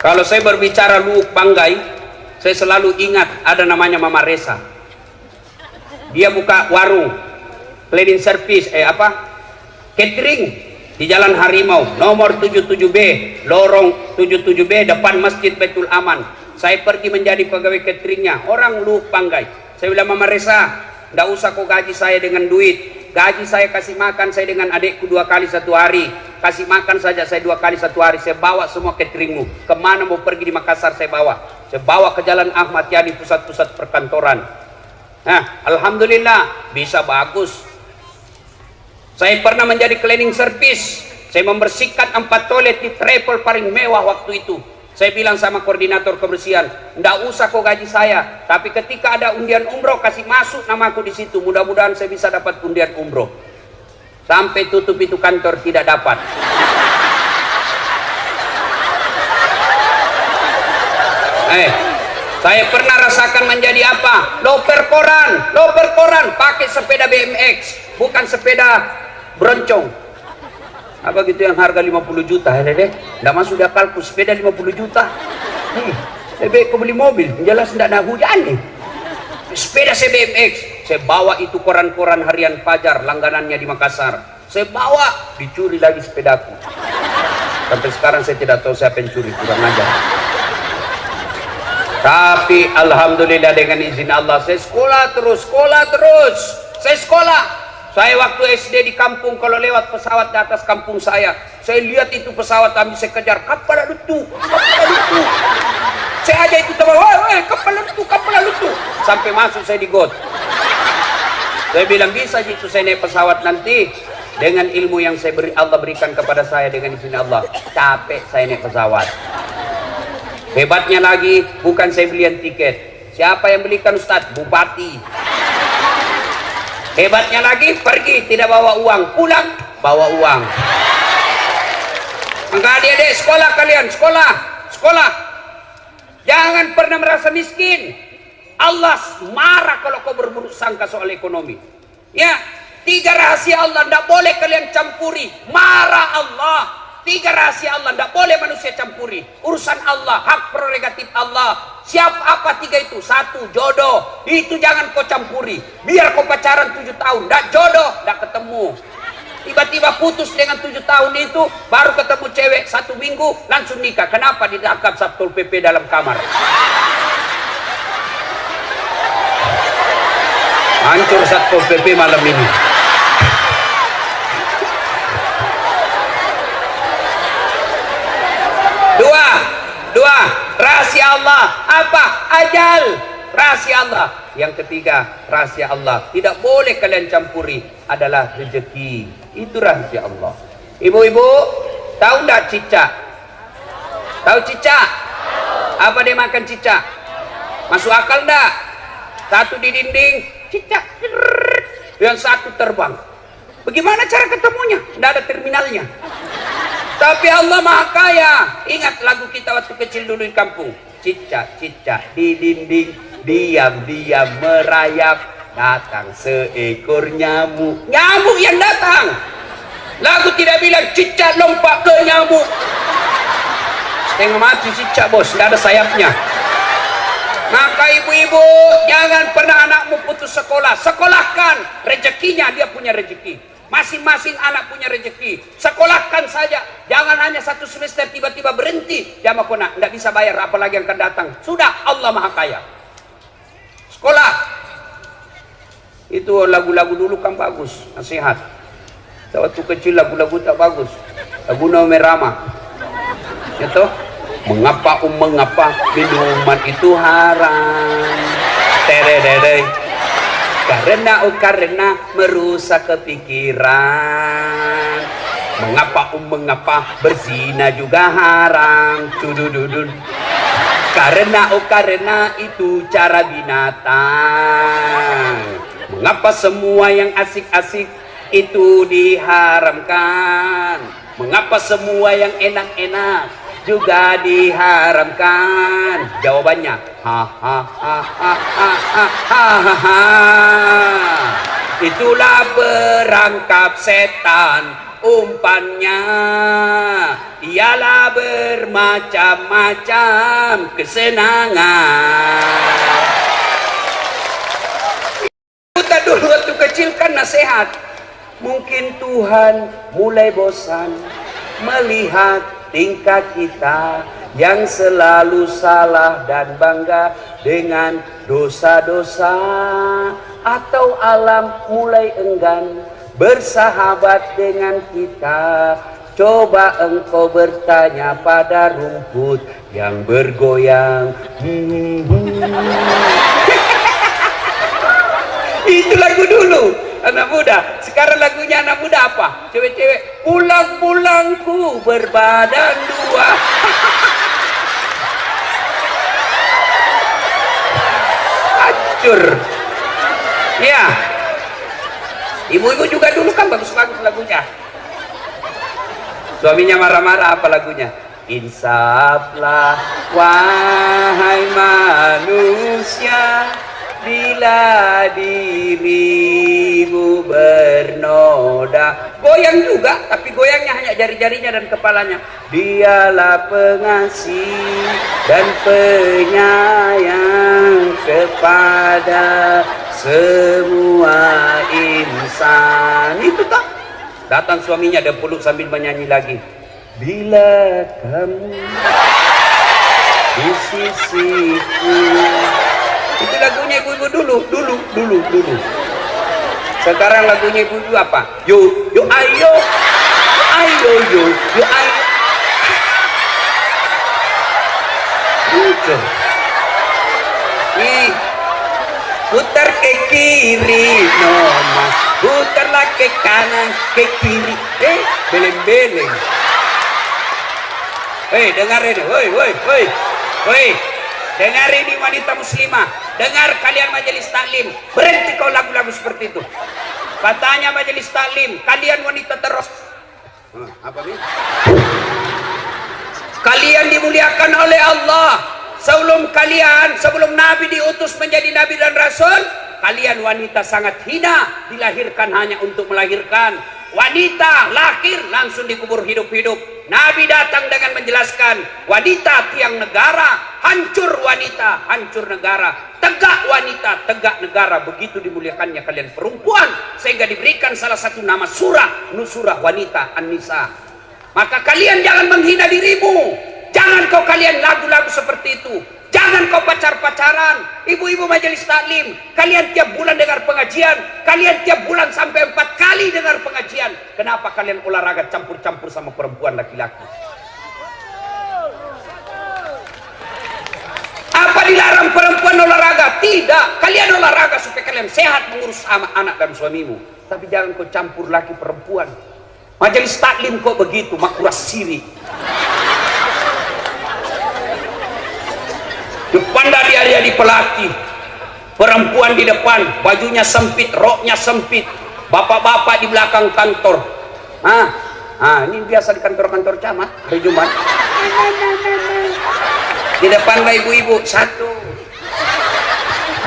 Kalau saya berbicara Luuk Banggai, saya selalu ingat ada namanya Mama Resa. Dia buka warung cleaning service, catering di Jalan Harimau, nomor 77B, lorong 77B, depan Masjid Baitul Aman. Saya pergi menjadi pegawai cateringnya, orang Luuk Banggai. Saya bilang, Mama Resa, nggak usah kau gaji saya dengan duit. Gaji saya kasih makan saya dengan adikku 2 kali 1 hari. Kasih makan saja saya 2 kali 1 hari. Saya bawa semua cateringmu. Kemana mau pergi di Makassar saya bawa. Saya bawa ke Jalan Ahmad Yani, pusat-pusat perkantoran. Nah, alhamdulillah bisa bagus. Saya pernah menjadi cleaning service. Saya membersihkan 4 toilet di travel paling mewah waktu itu. Saya bilang sama koordinator kebersihan, ndak usah kau gaji saya, tapi ketika ada undian umroh kasih masuk namaku di situ. Mudah-mudahan saya bisa dapat undian umroh. Sampai tutup itu kantor tidak dapat. Saya pernah rasakan menjadi apa? Loper koran, pakai sepeda BMX, bukan sepeda beroncong. Apa gitu yang harga 50 juta, nggak masuk di akalku, sepeda 50 juta. Lebih kau beli mobil, jelas nggak ada hujan nih. Sepeda saya BMX, saya bawa itu koran-koran harian Fajar, langganannya di Makassar. Saya bawa, dicuri lagi sepedaku. Sampai sekarang saya tidak tahu siapa yang curi, kurang ajar. Tapi alhamdulillah dengan izin Allah saya sekolah terus. Saya sekolah. Saya waktu SD di kampung, kalau lewat pesawat di atas kampung saya lihat itu pesawat kami, saya kejar, kapal lutu. Saya aja itu teman, kapal lutu. Sampai masuk saya di got. Saya bilang bisa itu saya naik pesawat nanti dengan ilmu yang Allah berikan kepada saya dengan izin Allah. Capek saya naik pesawat. Hebatnya lagi, bukan saya belian tiket. Siapa yang belikan Ustadz? Bupati. Hebatnya lagi, pergi tidak bawa uang, pulang bawa uang. Maka adik-adik sekolah kalian, sekolah. Jangan pernah merasa miskin. Allah marah kalau kau berburuk sangka soal ekonomi. Ya, 3 rahasia Allah tidak boleh kalian campuri. Marah Allah. 3 rahasia Allah tidak boleh manusia campuri. Urusan Allah, hak prerogatif Allah. Siapa apa 3 itu? 1, jodoh. Itu jangan kau campuri. Biar kau pacaran 7 tahun, tidak jodoh, tidak ketemu. Tiba-tiba putus dengan 7 tahun itu, baru ketemu cewek 1 minggu, langsung nikah. Kenapa? Ditangkap Satpol PP dalam kamar. Hancur Satpol PP malam ini. Dua, rahasia Allah. Apa? Ajal. Rahasia Allah. Yang ketiga, rahasia Allah. Tidak boleh kalian campuri. Adalah rezeki. Itu rahasia Allah. Ibu-ibu, tahu enggak cicak? Tahu cicak? Apa dia makan cicak? Masuk akal enggak? 1 di dinding, cicak. Yang 1 terbang. Bagaimana cara ketemunya? Tidak ada terminalnya. Tapi Allah Maha Kaya. Ingat lagu kita waktu kecil dulu di kampung. Cicak-cicak di dinding, diam-diam merayap, datang seekor nyamuk. Nyamuk yang datang. Lagu tidak bilang cicak lompat ke nyamuk. Setengah mati cicak, bos, tidak ada sayapnya. Maka ibu-ibu, jangan pernah anakmu putus sekolah. Sekolahkan, rezekinya dia punya rezeki. Masing-masing anak punya rezeki. Sekolahkan saja. Jangan hanya 1 semester tiba-tiba berhenti. Jamaah kona, tidak bisa bayar apalagi yang akan datang. Sudah, Allah Maha Kaya. Sekolah. Itu lagu-lagu dulu kan bagus, nasihat. Waktu kecil lagu-lagu tak bagus. Lagu Nome Rama. Itu mengapa minuman itu haram? Tererere. Karena merusak kepikiran. Mengapa berzina juga haram? Cudududun. Karena itu cara binatang. Mengapa semua yang asik-asik itu diharamkan? Mengapa semua yang enak-enak juga diharamkan? Jawabannya, itulah perangkap setan. Umpannya ialah bermacam-macam kesenangan. Kita dulu waktu kecil kan nasihat. Mungkin Tuhan mulai bosan melihat tingkah kita yang selalu salah dan bangga dengan dosa-dosa, atau alam mulai enggan bersahabat dengan kita. Coba engkau bertanya pada rumput yang bergoyang. Itu lagu dulu anak muda. Sekarang lagunya anak muda apa? Cewek-cewek, pulang-pulangku berbadan dua. Hancur. Ya, ibu-ibu juga dulu kan bagus-bagus lagunya. Suaminya marah-marah, apa lagunya? Insaflah wahai manusia, bila dirimu bernoda. Goyang juga, tapi goyangnya hanya jari-jarinya dan kepalanya. Dialah pengasih dan penyayang kepada semua insan. Itu tak? Datang suaminya dan peluk sambil menyanyi lagi. Bila kamu di sisiku. Itu lagunya ibu-ibu dulu. Sekarang lagunya ibu-ibu apa? Yo ayo, yo ayo. Gitu. Nih, putar ke kiri, nona. Putarlah ke kanan, ke kiri. Beleng-beleng. Dengar ini, woi. Dengar ini wanita muslimah. Dengar kalian majelis taklim. Berhenti kau lagu-lagu seperti itu. Katanya majelis taklim, kalian wanita terus. Apa ini? Kalian dimuliakan oleh Allah. Sebelum Nabi diutus menjadi Nabi dan Rasul, kalian wanita sangat hina, dilahirkan hanya untuk melahirkan. Wanita lahir langsung dikubur hidup-hidup. Nabi datang dengan menjelaskan, wanita tiang negara, hancur wanita, hancur negara. Tegak wanita, tegak negara. Begitu dimuliakannya kalian perempuan, sehingga diberikan salah satu nama surah, Nusurah wanita, An-Nisa. Maka kalian jangan menghina dirimu. Jangan kau kalian lagu-lagu seperti itu. Jangan kau pacar-pacaran. Ibu-ibu majelis taklim, kalian tiap bulan dengar pengajian. Kalian tiap bulan sampai 4 kali dengar pengajian. Kenapa kalian olahraga campur-campur sama perempuan laki-laki? Apa dilarang perempuan olahraga? Tidak. Kalian olahraga supaya kalian sehat mengurus anak dan suamimu. Tapi jangan kau campur laki perempuan. Majelis taklim kok begitu, makruh syirik. Depan dia di pelatih, perempuan di depan, bajunya sempit, roknya sempit, bapak-bapak di belakang kantor. Ini biasa di kantor-kantor camat hari Jumat. Di depan ibu-ibu 1,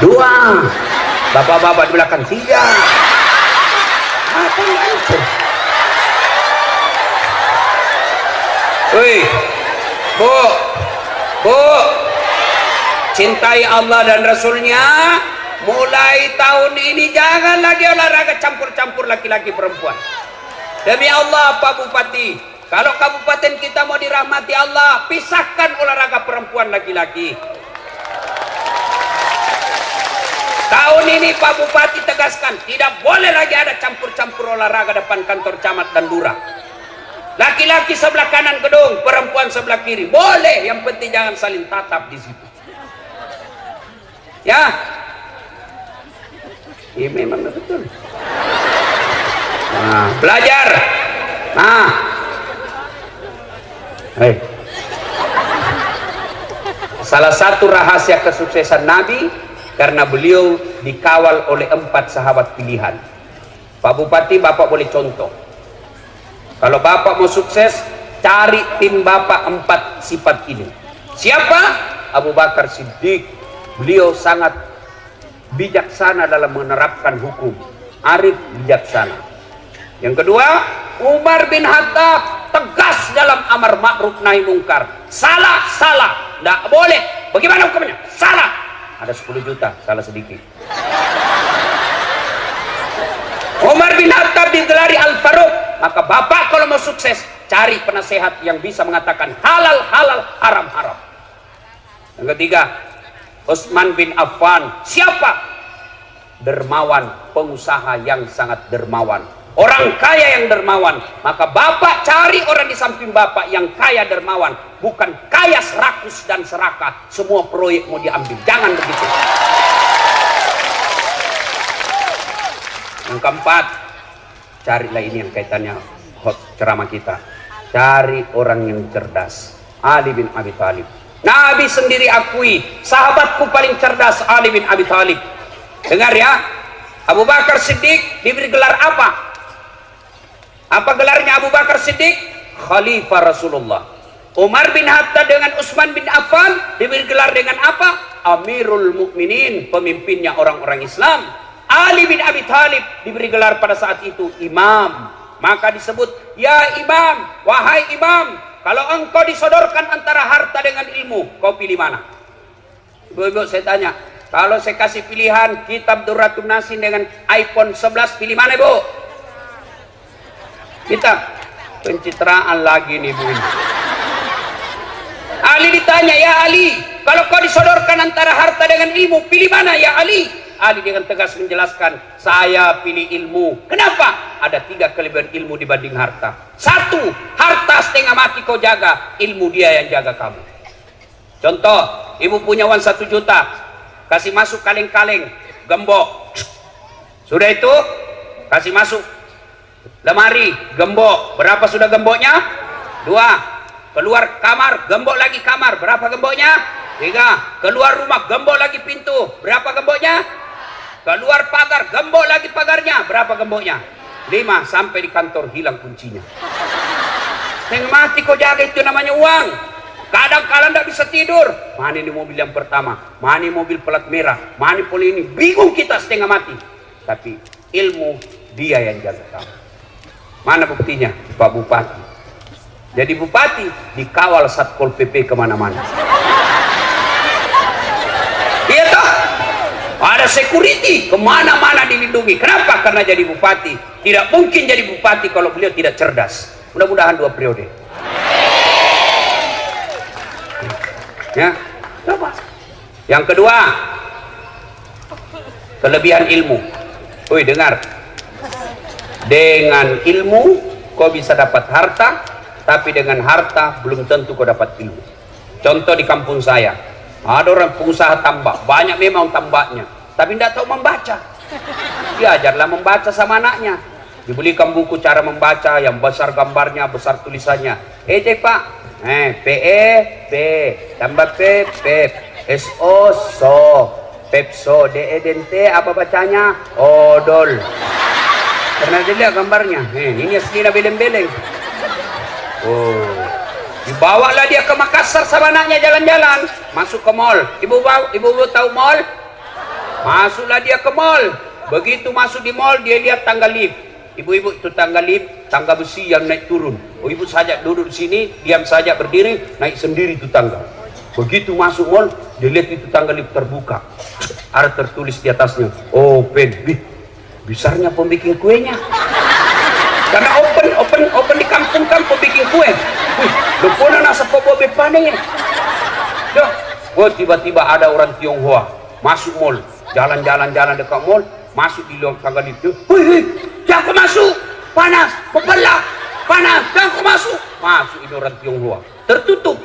2, bapak-bapak di belakang 3. Woi, Bu, cintai Allah dan Rasulnya, mulai tahun ini jangan lagi olahraga campur-campur laki-laki perempuan. Demi Allah Pak Bupati, kalau kabupaten kita mau dirahmati Allah, pisahkan olahraga perempuan laki-laki. Tahun ini Pak Bupati tegaskan, tidak boleh lagi ada campur-campur olahraga depan kantor camat dan lurah. Laki-laki sebelah kanan gedung, perempuan sebelah kiri. Boleh, yang penting jangan saling tatap di situ. Ya. Iya memang betul. Nah, belajar. Nah. Hei. Salah satu rahasia kesuksesan Nabi karena beliau dikawal oleh 4 sahabat pilihan. Pak Bupati, Bapak boleh contoh. Kalau Bapak mau sukses, cari tim Bapak 4 sifat ini. Siapa? Abu Bakar Siddiq. Beliau sangat bijaksana dalam menerapkan hukum. Arif, bijaksana. Yang kedua, Umar bin Khattab, tegas dalam amar ma'ruf nahi mungkar. Salah, salah. Tidak boleh. Bagaimana hukumnya? Salah. Ada 10 juta, salah sedikit. Umar bin Khattab digelari Al-Faruq. Maka Bapak kalau mau sukses, cari penasehat yang bisa mengatakan halal halal, haram haram. Yang ketiga, Utsman bin Affan. Siapa? Dermawan, pengusaha yang sangat dermawan, orang kaya yang dermawan. Maka Bapak cari orang di samping Bapak yang kaya dermawan, bukan kaya serakus dan serakah, semua proyek mau diambil. Jangan begitu. Yang keempat, carilah ini yang kaitannya ceramah kita. Cari orang yang cerdas. Ali bin Abi Thalib. Nabi sendiri akui, sahabatku paling cerdas Ali bin Abi Thalib. Dengar ya, Abu Bakar Siddiq diberi gelar apa? Apa gelarnya Abu Bakar Siddiq? Khalifah Rasulullah. Umar bin Khattab dengan Utsman bin Affan diberi gelar dengan apa? Amirul Mukminin, pemimpinnya orang-orang Islam. Ali bin Abi Thalib diberi gelar pada saat itu imam. Maka disebut, ya imam, wahai imam, kalau engkau disodorkan antara harta dengan ilmu, kau pilih mana? Ibu-ibu, saya tanya, kalau saya kasih pilihan kitab Durratun Nasin dengan iPhone 11, pilih mana ibu? Kita pencitraan lagi nih bu. Ali ditanya, ya Ali, kalau kau disodorkan antara harta dengan ilmu, pilih mana ya Ali? Ali dengan tegas menjelaskan, saya pilih ilmu. Kenapa? Ada 3 kelebihan ilmu dibanding harta. 1, harta setengah mati kau jaga, ilmu dia yang jaga kamu. Contoh, ibu punya uang 1 juta, kasih masuk kaleng-kaleng, gembok. Sudah itu, kasih masuk lemari, gembok. Berapa sudah gemboknya? 2. Keluar kamar, gembok lagi kamar. Berapa gemboknya? 3. Keluar rumah, gembok lagi pintu. Berapa gemboknya? Keluar pagar, gembok lagi pagarnya. Berapa gemboknya? 5. Sampai di kantor hilang kuncinya. Setengah mati kau jaga, itu namanya uang. Kadang-kadang tidak bisa tidur. Mana ini mobil yang pertama? Mana ini mobil pelat merah? Mana poli ini? Bingung kita setengah mati. Tapi ilmu dia yang jaga kamu. Mana buktinya? Pak Bupati. Jadi Bupati dikawal Satpol PP kemana-mana. Iya toh? Ada security kemana-mana dilindungi. Kenapa? Karena jadi bupati. Tidak mungkin jadi bupati kalau beliau tidak cerdas. Mudah-mudahan 2 periode. Ya, coba. Yang kedua, kelebihan ilmu. Woi, dengar. Dengan ilmu kau bisa dapat harta, tapi dengan harta belum tentu kau dapat ilmu. Contoh di kampung saya, ada orang pengusaha tambak, banyak memang tambaknya, tapi tidak tahu membaca. Diajarlah membaca sama anaknya. Dibelikan buku cara membaca yang besar gambarnya, besar tulisannya. Cek pak, PE, P, tambah P, Pep, SO, so, Pepso, DE, Dente, apa bacanya? Odol. Pernah dilihat gambarnya? Ini aslinya beleng-beleng. Oh. Dibawalah dia ke Makassar sama anaknya jalan-jalan, masuk ke mall. Ibu tahu mall? Masuklah dia ke mall. Begitu masuk di mall, dia lihat tangga lift. Ibu-ibu, itu tangga lift, tangga besi yang naik turun. Oh, ibu saja duduk di sini, diam saja berdiri, naik sendiri itu tangga. Begitu masuk mall, dia lihat itu tangga lift terbuka. Ada tertulis di atasnya, open. Besarnya pembikin kuenya. Karena open di kampung-kampung bikin kue. Lupunan asa popo bepane. Tiba-tiba ada orang Tionghoa masuk mall, jalan-jalan dekat mall, masuk di luar tangga itu. Jangan kau masuk, panas, pepelak, panas, jangan kau masuk. Masuk ini orang Tionghoa, tertutup.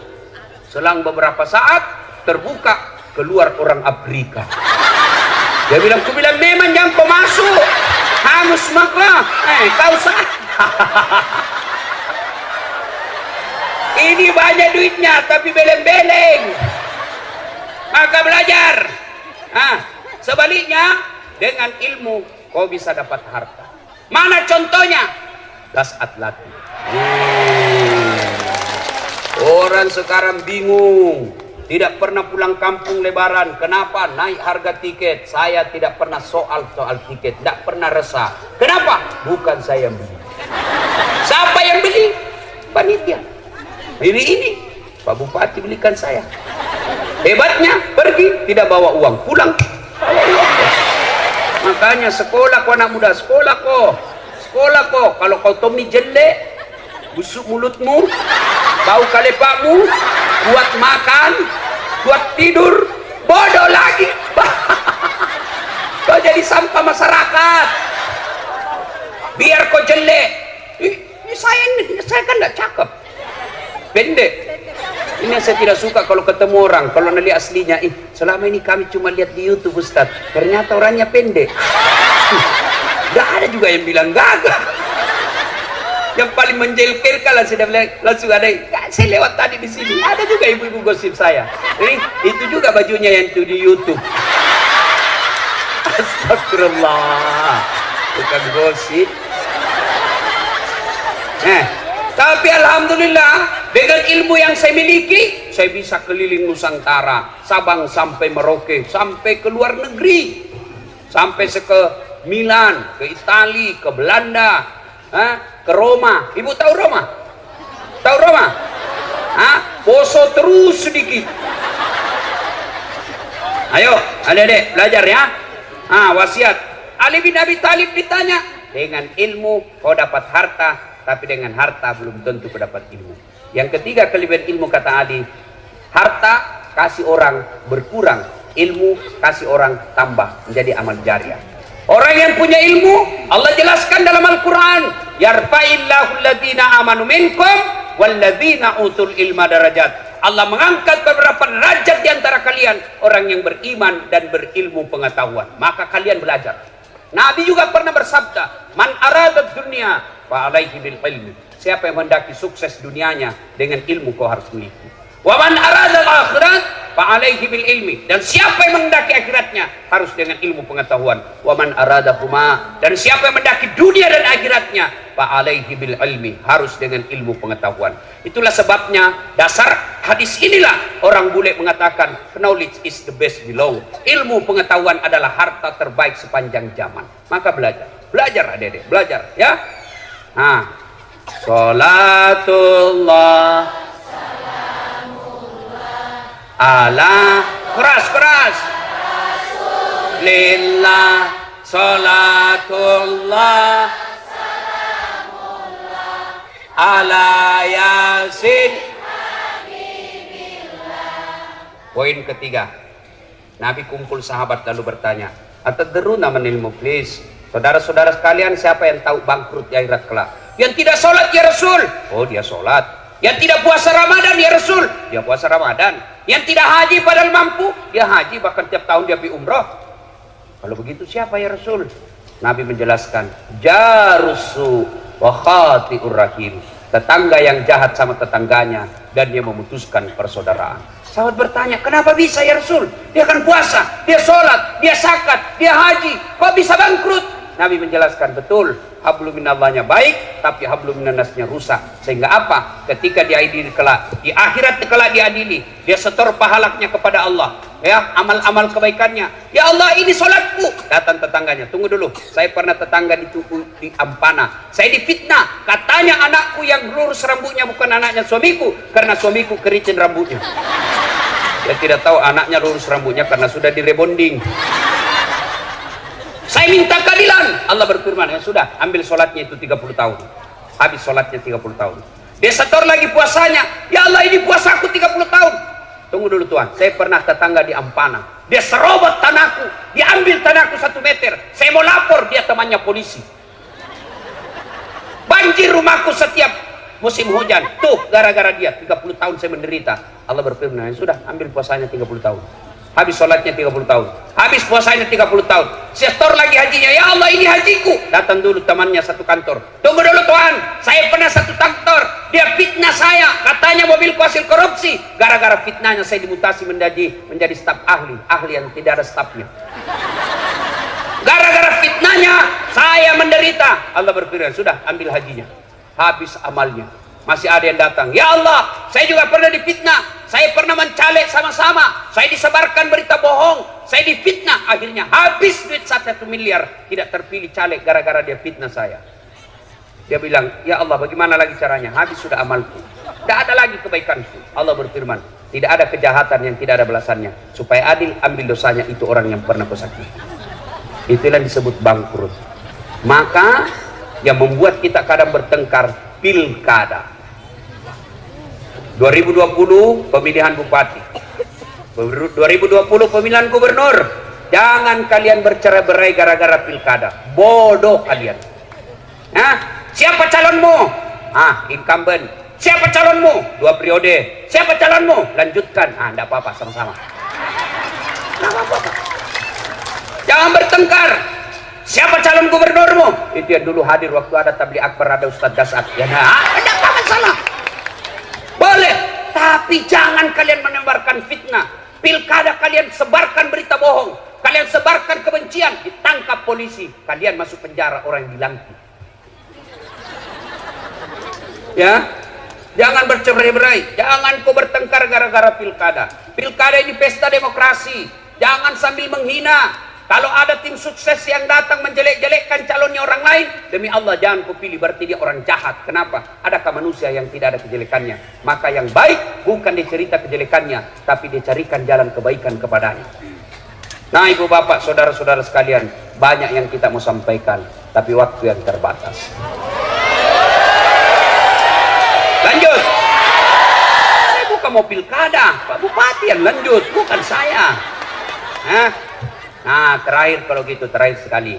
Selang beberapa saat terbuka, keluar orang Afrika. Dia bilang, ku bilang memang jangan kau masuk. Hangus maka, kau sah. Ini banyak duitnya, tapi beleng-beleng. Maka belajar. Sebaliknya, dengan ilmu kau bisa dapat harta. Mana contohnya? Das Atlati. Orang sekarang bingung. Tidak pernah pulang kampung lebaran. Kenapa? Naik harga tiket. Saya tidak pernah soal tiket. Tidak pernah resah. Kenapa? Bukan saya yang beli. Siapa yang beli? Panitia. Ini Pak Bupati belikan saya. Hebatnya, pergi tidak bawa uang, pulang bawa uang. Makanya sekolah kau anak muda, sekolah kau. Kalau kau Tommy jelek, busuk mulutmu, bau kalepakmu, buat makan, buat tidur, bodoh lagi. Kau jadi sampah masyarakat. Biar kau jelek. Saya kan tidak cakep, pendek. Ini yang saya tidak suka kalau ketemu orang, kalau lihat aslinya, selama ini kami cuma lihat di YouTube Ustaz, ternyata orangnya pendek. Gak ada juga yang bilang gagah. Yang paling menjelkelkan langsung ada. Saya lewat tadi di sini, ada juga ibu-ibu gosip saya. Itu juga bajunya yang itu di YouTube. Astagfirullah, bukan gosip. Tapi alhamdulillah, dengan ilmu yang saya miliki, saya bisa keliling Nusantara, Sabang sampai Merauke, sampai ke luar negeri, sampai ke Milan, ke Itali, ke Belanda, ke Roma. Ibu tahu Roma? Tahu Roma? Poso terus sedikit. Ayo, adik-adik belajar ya. Wasiat Ali bin Abi Thalib ditanya, dengan ilmu kau dapat harta, tapi dengan harta belum tentu kau dapat ilmu. Yang ketiga kelebihan ilmu, kata Ali, harta kasih orang berkurang, ilmu kasih orang tambah menjadi amal jariah. Orang yang punya ilmu, Allah jelaskan dalam Al-Quran, yarfa'illahu alladhina amanu minkum walladhina utul ilma darajat. Allah mengangkat beberapa derajat di antara kalian, orang yang beriman dan berilmu pengetahuan. Maka kalian belajar. Nabi juga pernah bersabda, man arada dunya fa alaihi bil ilmi. Siapa yang mendaki sukses dunianya, dengan ilmu kau harus miliki. Wa man arada al akhirat fa alaihi bil ilmi. Dan siapa yang mendaki akhiratnya, harus dengan ilmu pengetahuan. Wa man arada huma. Dan siapa yang mendaki dunia dan akhiratnya, fa alaihi bil ilmi, harus dengan ilmu pengetahuan. Itulah sebabnya dasar hadis inilah orang bule mengatakan, knowledge is the best below. Ilmu pengetahuan adalah harta terbaik sepanjang zaman. Maka belajar adik-adik, belajar ya. Salatullah ala keras lillah, salatullah ala yasin. Poin ketiga, Nabi kumpul sahabat lalu bertanya, atadruna manil muflis? Saudara-saudara sekalian, siapa yang tahu bangkrut di akhirat kelak? Yang tidak sholat ya Rasul. Oh, dia sholat. Yang tidak puasa Ramadan ya Rasul. Dia puasa Ramadan. Yang tidak haji padahal mampu, dia haji, bahkan tiap tahun dia pergi umrah. Kalau begitu siapa ya Rasul? Nabi menjelaskan, jarusu wa khati'ur rahim. Tetangga yang jahat sama tetangganya dan dia memutuskan persaudaraan. Sahabat bertanya, kenapa bisa ya Rasul? Dia kan puasa, dia sholat, dia zakat, dia haji, kok bisa bangkrut? Nabi menjelaskan, betul, hablum minallahnya baik, tapi hablum minannasnya rusak. Sehingga apa? Ketika diadili kelak, di akhirat kelak diadili, dia setor pahalanya kepada Allah, ya, amal-amal kebaikannya. Ya Allah, ini sholatku. Datang tetangganya, tunggu dulu, saya pernah tetangga di Ampana, saya difitnah, katanya anakku yang lurus rambutnya bukan anaknya suamiku, karena suamiku kericin rambutnya. Dia tidak tahu anaknya lurus rambutnya karena sudah direbonding. Saya minta keadilan. Allah berfirman, ya sudah, ambil sholatnya itu 30 tahun. Habis sholatnya 30 tahun. Dia setor lagi puasanya. Ya Allah, ini puasa aku 30 tahun. Tunggu dulu Tuhan, saya pernah tetangga di Ampana. Dia serobot tanahku, dia ambil tanahku 1 meter. Saya mau lapor, dia temannya polisi. Banjir rumahku setiap musim hujan. Tuh, gara-gara dia 30 tahun saya menderita. Allah berfirman, ya sudah, ambil puasanya 30 tahun. Habis sholatnya 30 tahun. Habis puasanya 30 tahun. Setor lagi hajinya. Ya Allah, ini hajiku. Datang dulu temannya satu kantor. Tunggu dulu Tuhan, saya pernah satu kantor. Dia fitnah saya. Katanya mobilku hasil korupsi. Gara-gara fitnahnya saya dimutasi menjadi staf ahli. Ahli yang tidak ada stafnya. Gara-gara fitnahnya saya menderita. Allah berfirman, sudah, ambil hajinya. Habis amalnya. Masih ada yang datang. Ya Allah, saya juga pernah difitnah. Saya pernah mencalek sama-sama. Saya disebarkan berita bohong. Saya difitnah. Akhirnya habis duit 1 miliar. Tidak terpilih caleg gara-gara dia fitnah saya. Dia bilang, ya Allah, bagaimana lagi caranya? Habis sudah amalku. Tidak ada lagi kebaikanku. Allah berfirman, tidak ada kejahatan yang tidak ada balasannya. Supaya adil, ambil dosanya itu orang yang pernah kau sakiti. Itulah disebut bangkrut. Maka yang membuat kita kadang bertengkar, pilkada. 2020 pemilihan bupati, 2020 pemilihan gubernur. Jangan kalian bercerai-berai gara-gara pilkada. Bodoh kalian. Siapa calonmu? Incumbent. Siapa calonmu? 2 periode. Siapa calonmu? Lanjutkan. Enggak apa-apa, sama-sama. Enggak apa-apa. Jangan bertengkar. Siapa calon gubernurmu? Itu yang dulu hadir waktu ada tabligh akbar, ada Ustadz Dasat. Ya, enggak apa masalah. Boleh, tapi jangan kalian menebarkan fitnah. Pilkada kalian sebarkan berita bohong, kalian sebarkan kebencian, ditangkap polisi, kalian masuk penjara, orang yang dilantik. Ya, jangan bercerai-berai, jangan kau bertengkar gara-gara pilkada. Pilkada ini pesta demokrasi. Jangan sambil menghina. Kalau ada tim sukses yang datang menjelek-jelekkan calonnya orang lain, demi Allah jangan kau pilih, berarti dia orang jahat. Kenapa? Adakah manusia yang tidak ada kejelekannya? Maka yang baik bukan dicerita kejelekannya, tapi dicarikan jalan kebaikan kepadanya. Nah, ibu bapak, saudara-saudara sekalian, banyak yang kita mau sampaikan, tapi waktu yang terbatas. Lanjut. Saya bukan mau pilkada, Pak Bupati yang lanjut, bukan saya. Nah, terakhir kalau gitu, terakhir sekali.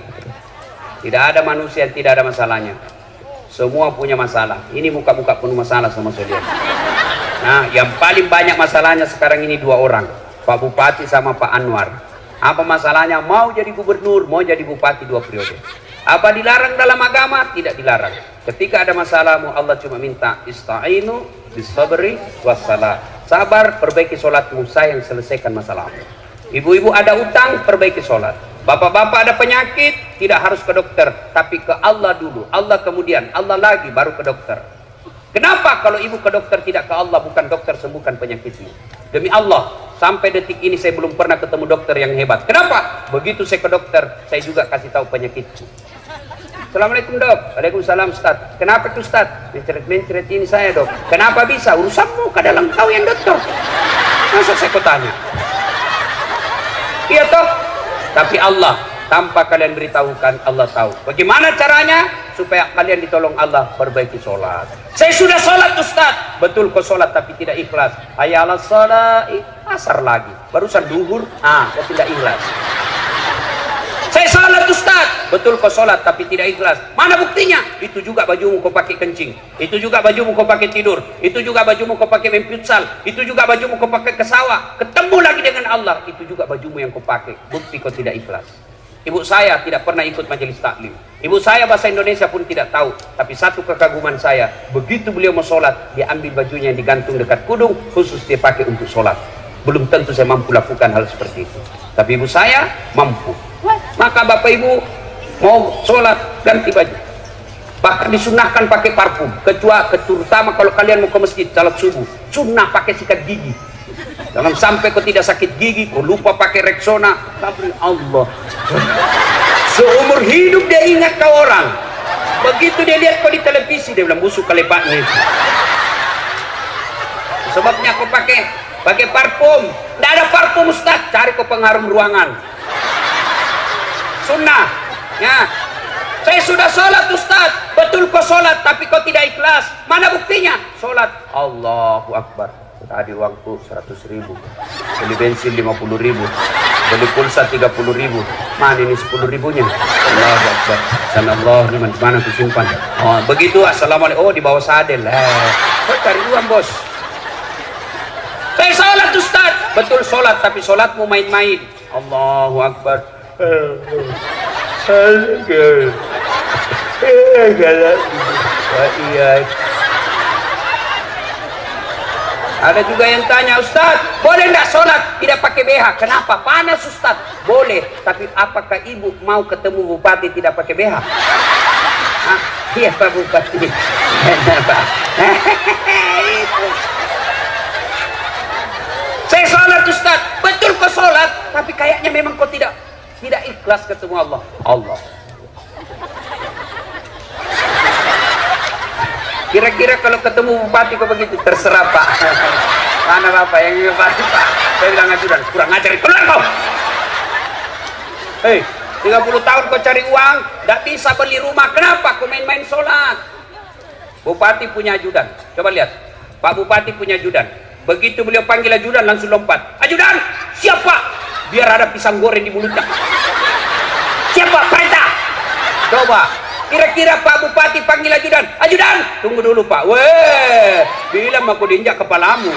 Tidak ada manusia yang tidak ada masalahnya. Semua punya masalah. Ini muka-muka penuh masalah sama saya. Nah, yang paling banyak masalahnya sekarang ini 2 orang. Pak Bupati sama Pak Anwar. Apa masalahnya? Mau jadi gubernur, mau jadi bupati 2 periode. Apa dilarang dalam agama? Tidak dilarang. Ketika ada masalahmu, Allah cuma minta ista'inu bisabri wassalah. Sabar, perbaiki sholatmu, saya yang selesaikan masalahmu. Ibu-ibu ada utang, perbaiki sholat. Bapak-bapak ada penyakit, tidak harus ke dokter, tapi ke Allah dulu. Allah kemudian, Allah lagi, baru ke dokter. Kenapa kalau ibu ke dokter tidak ke Allah? Bukan dokter sembuhkan penyakitmu. Demi Allah, sampai detik ini saya belum pernah ketemu dokter yang hebat. Kenapa? Begitu saya ke dokter, saya juga kasih tahu penyakitku. Assalamualaikum dok. Waalaikumsalam Ustaz. Kenapa tuh Ustaz? Mencret-mencret ini saya dok. Kenapa bisa? Urusanmu, kadang kau yang dokter. Masa saya kau tanya? Iya toh, tapi Allah tanpa kalian beritahukan, Allah tahu. Bagaimana caranya supaya kalian ditolong Allah? Perbaiki sholat. Saya sudah sholat Ustaz. Betul kau sholat tapi tidak ikhlas. Hayya 'alas shalah, asar lagi. Barusan duhur, kau tidak ikhlas. Saya sholat Ustaz. Betul kau sholat tapi tidak ikhlas. Mana buktinya? Itu juga bajumu kau pakai kencing. Itu juga bajumu kau pakai tidur. Itu juga bajumu kau pakai main futsal. Itu juga bajumu kau pakai ke sawah. Ketemu lagi dengan Allah. Itu juga bajumu yang kau pakai. Bukti kau tidak ikhlas. Ibu saya tidak pernah ikut majelis taklim. Ibu saya bahasa Indonesia pun tidak tahu. Tapi satu kekaguman saya, begitu beliau mau sholat, dia ambil bajunya yang digantung dekat kudung, khusus dia pakai untuk sholat. Belum tentu saya mampu lakukan hal seperti itu. Tapi ibu saya mampu. Maka bapak ibu mau sholat ganti baju. Bahkan disunahkan pakai parfum. Terutama kalau kalian mau ke masjid salat subuh, sunnah pakai sikat gigi. Jangan sampai kau tidak sakit gigi, kau lupa pakai Rexona. Tapi Allah, seumur hidup dia ingat kau orang. Begitu dia lihat kau di televisi, dia bilang busuk kelepatnya itu. Sebabnya kau pakai parfum. Tidak ada parfum Ustaz, cari kau pengharum ruangan. Sunnah, Ya, saya sudah sholat Ustaz. Betul kau sholat, tapi kau tidak ikhlas. Mana buktinya? Sholat. Allahu Akbar. Tadi uangku 100.000. Beli bensin 50.000. Beli pulsa 30.000. Mana ini 10.000-nya? Allahu Akbar. Allah, di mana aku simpan? Oh, begitu. Assalamualaikum. Oh, di bawah sadel. Kau cari uang, bos. Saya sholat Ustaz. Betul sholat, tapi sholatmu main-main. Allahu Akbar. Ada juga yang tanya, Ustaz, boleh nggak sholat tidak pakai BH? Kenapa? Panas Ustaz. Boleh, tapi apakah ibu mau ketemu bupati tidak pakai BH? Hah? Iya Pak Bupati. Saya sholat Ustaz. Betul kau sholat, tapi kayaknya memang kau tidak ikhlas ketemu Allah. Kira-kira kalau ketemu bupati kok begitu? Terserah Pak. Mana Bapak yang bupati Pak? Saya bilang ajudan, kurang ajar, keluar kau. Hei, 30 tahun kau cari uang, tidak bisa beli rumah. Kenapa kau main-main sholat? Bupati punya ajudan. Coba lihat, Pak Bupati punya ajudan. Begitu beliau panggil ajudan, langsung lompat. Ajudan, siapa? Biar ada pisang goreng di mulutnya. Siapa? Perintah. Coba. Kira-kira Pak Bupati panggil ajudan. Ajudan, tunggu dulu Pak. Weh, bilang aku diinjak kepalamu.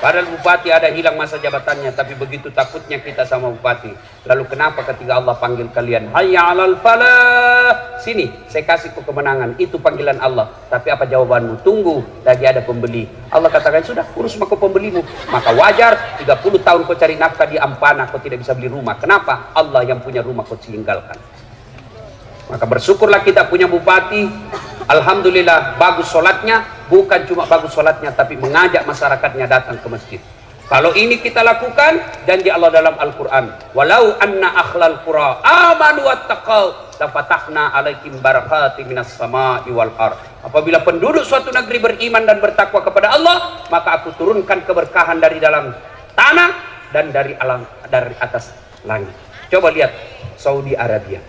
Padahal Bupati ada hilang masa jabatannya, tapi begitu takutnya kita sama Bupati. Lalu kenapa ketika Allah panggil kalian, hayya 'alal falah, sini saya kasih kau kemenangan. Itu panggilan Allah. Tapi apa jawabanmu? Tunggu, lagi ada pembeli. Allah katakan, sudah urus maka pembelimu. Maka wajar 30 tahun kau cari nafkah di Ampana, kau tidak bisa beli rumah. Kenapa? Allah yang punya rumah kau tinggalkan. Maka bersyukurlah kita punya bupati. Alhamdulillah bagus sholatnya. Bukan cuma bagus sholatnya, tapi mengajak masyarakatnya datang ke masjid. Kalau ini kita lakukan, janji Allah dalam Al-Quran, walau anna akhlal qura amanu wattaqau lafatahna alaikum barakatim minas sama'i wal ardh. Apabila penduduk suatu negeri beriman dan bertakwa kepada Allah, maka aku turunkan keberkahan dari dalam tanah dan dari atas langit. Coba lihat Saudi Arabia.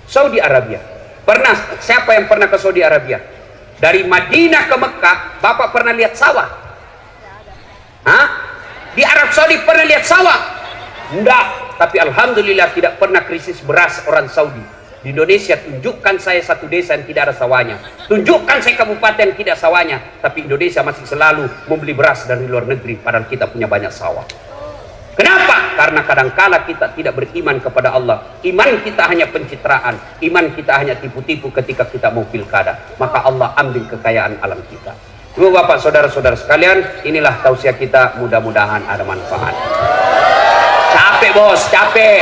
Saudi Arabia. Siapa yang pernah ke Saudi Arabia? Dari Madinah ke Mekah, Bapak pernah lihat sawah? Hah? Di Arab Saudi pernah lihat sawah? Enggak. Tapi alhamdulillah tidak pernah krisis beras orang Saudi. Di Indonesia tunjukkan saya satu desa yang tidak ada sawahnya. Tunjukkan saya kabupaten yang tidak sawahnya. Tapi Indonesia masih selalu membeli beras dari luar negeri, padahal kita punya banyak sawah. Kenapa? Karena kadangkala kita tidak beriman kepada Allah. Iman kita hanya pencitraan. Iman kita hanya tipu-tipu ketika kita mau pilkada. Maka Allah ambil kekayaan alam kita. Ibu bapak saudara-saudara sekalian, inilah tausiah kita, mudah-mudahan ada manfaat. Capek bos, capek.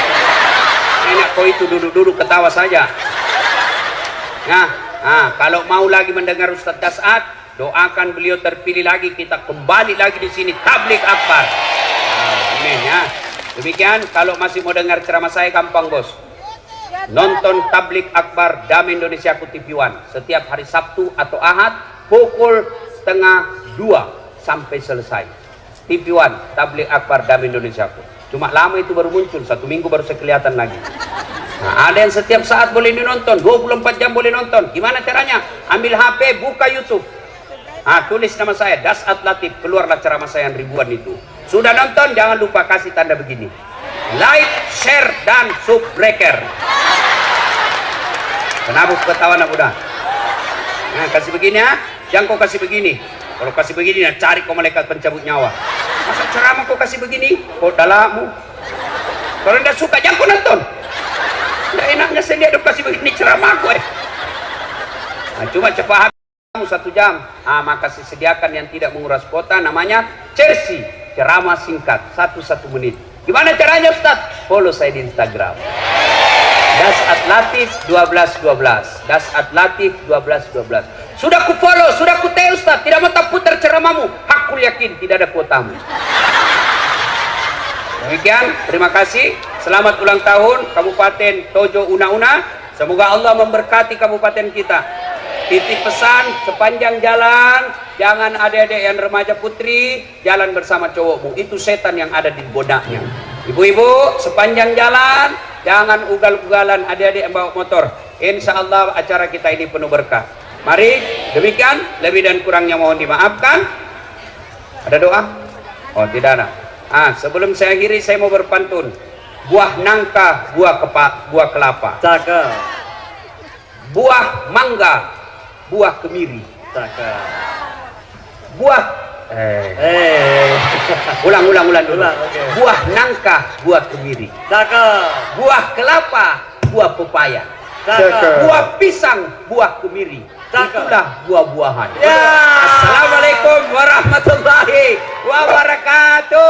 Enak kau itu duduk-duduk ketawa saja. Nah, kalau mau lagi mendengar Ustaz Das'ad, doakan beliau terpilih lagi, kita kembali lagi di sini tablik akbar. Amin ya. Demikian, kalau masih mau dengar ceramah saya gampang bos. Nonton tablik akbar Damai Indonesiaku TV One setiap hari Sabtu atau Ahad pukul 1:30 sampai selesai. TV One tablik akbar Damai Indonesiaku. Cuma lama itu baru muncul, 1 minggu baru saya kelihatan lagi. Nah, ada yang setiap saat boleh dinonton, 24 jam boleh nonton. Gimana caranya? Ambil HP, buka YouTube. Tulis nama saya Das'ad Latif, keluarlah ceramah saya yang ribuan itu. Sudah nonton, jangan lupa kasih tanda begini, like, share, dan subbreaker. Kenapa ketawa nak udah? Nah, kasih begini ya, jangan kau kasih begini. Kalau kasih begini, nah, cari kau malaikat pencabut nyawa. Masa ceramah kau kasih begini? Kau dalammu. Kalau tidak suka, jangan kau nonton. Tidak enaknya saya lihat kasih begini ceramah aku. Nah, cuma cepat 1 jam. Maka sediakan yang tidak menguras kuota, namanya Chelsea. Ceramah singkat 1 menit. Gimana caranya Ustaz? Follow saya di Instagram. Das'ad Latif 1212. Das'ad Latif 1212. Sudah ku follow, sudah ku tag Ustaz. Tidak mau tak putar ceramahmu. Hakul yakin tidak ada kuotamu. Demikian, terima kasih. Selamat ulang tahun Kabupaten Tojo Una-Una. Semoga Allah memberkati kabupaten kita. Titip pesan, sepanjang jalan jangan adik-adik yang remaja putri jalan bersama cowokmu, itu setan yang ada di bodaknya. Ibu-ibu, sepanjang jalan Jangan ugal-ugalan adik-adik yang bawa motor. Insya Allah acara kita ini penuh berkah. Mari, demikian. Lebih dan kurangnya mohon dimaafkan. Ada doa? Oh, tidak ada. Sebelum saya akhiri, saya mau berpantun. Buah nangka, buah kelapa. Cakep. Buah mangga, buah kemiri. Cakep. Buah ulang dulu. Okay. Buah nangka, buah kemiri. Cakep. Buah kelapa, buah pepaya. Cakep. Buah pisang, buah kemiri. Cakep. Itulah buah-buahan. Ya. Assalamualaikum warahmatullahi wabarakatuh.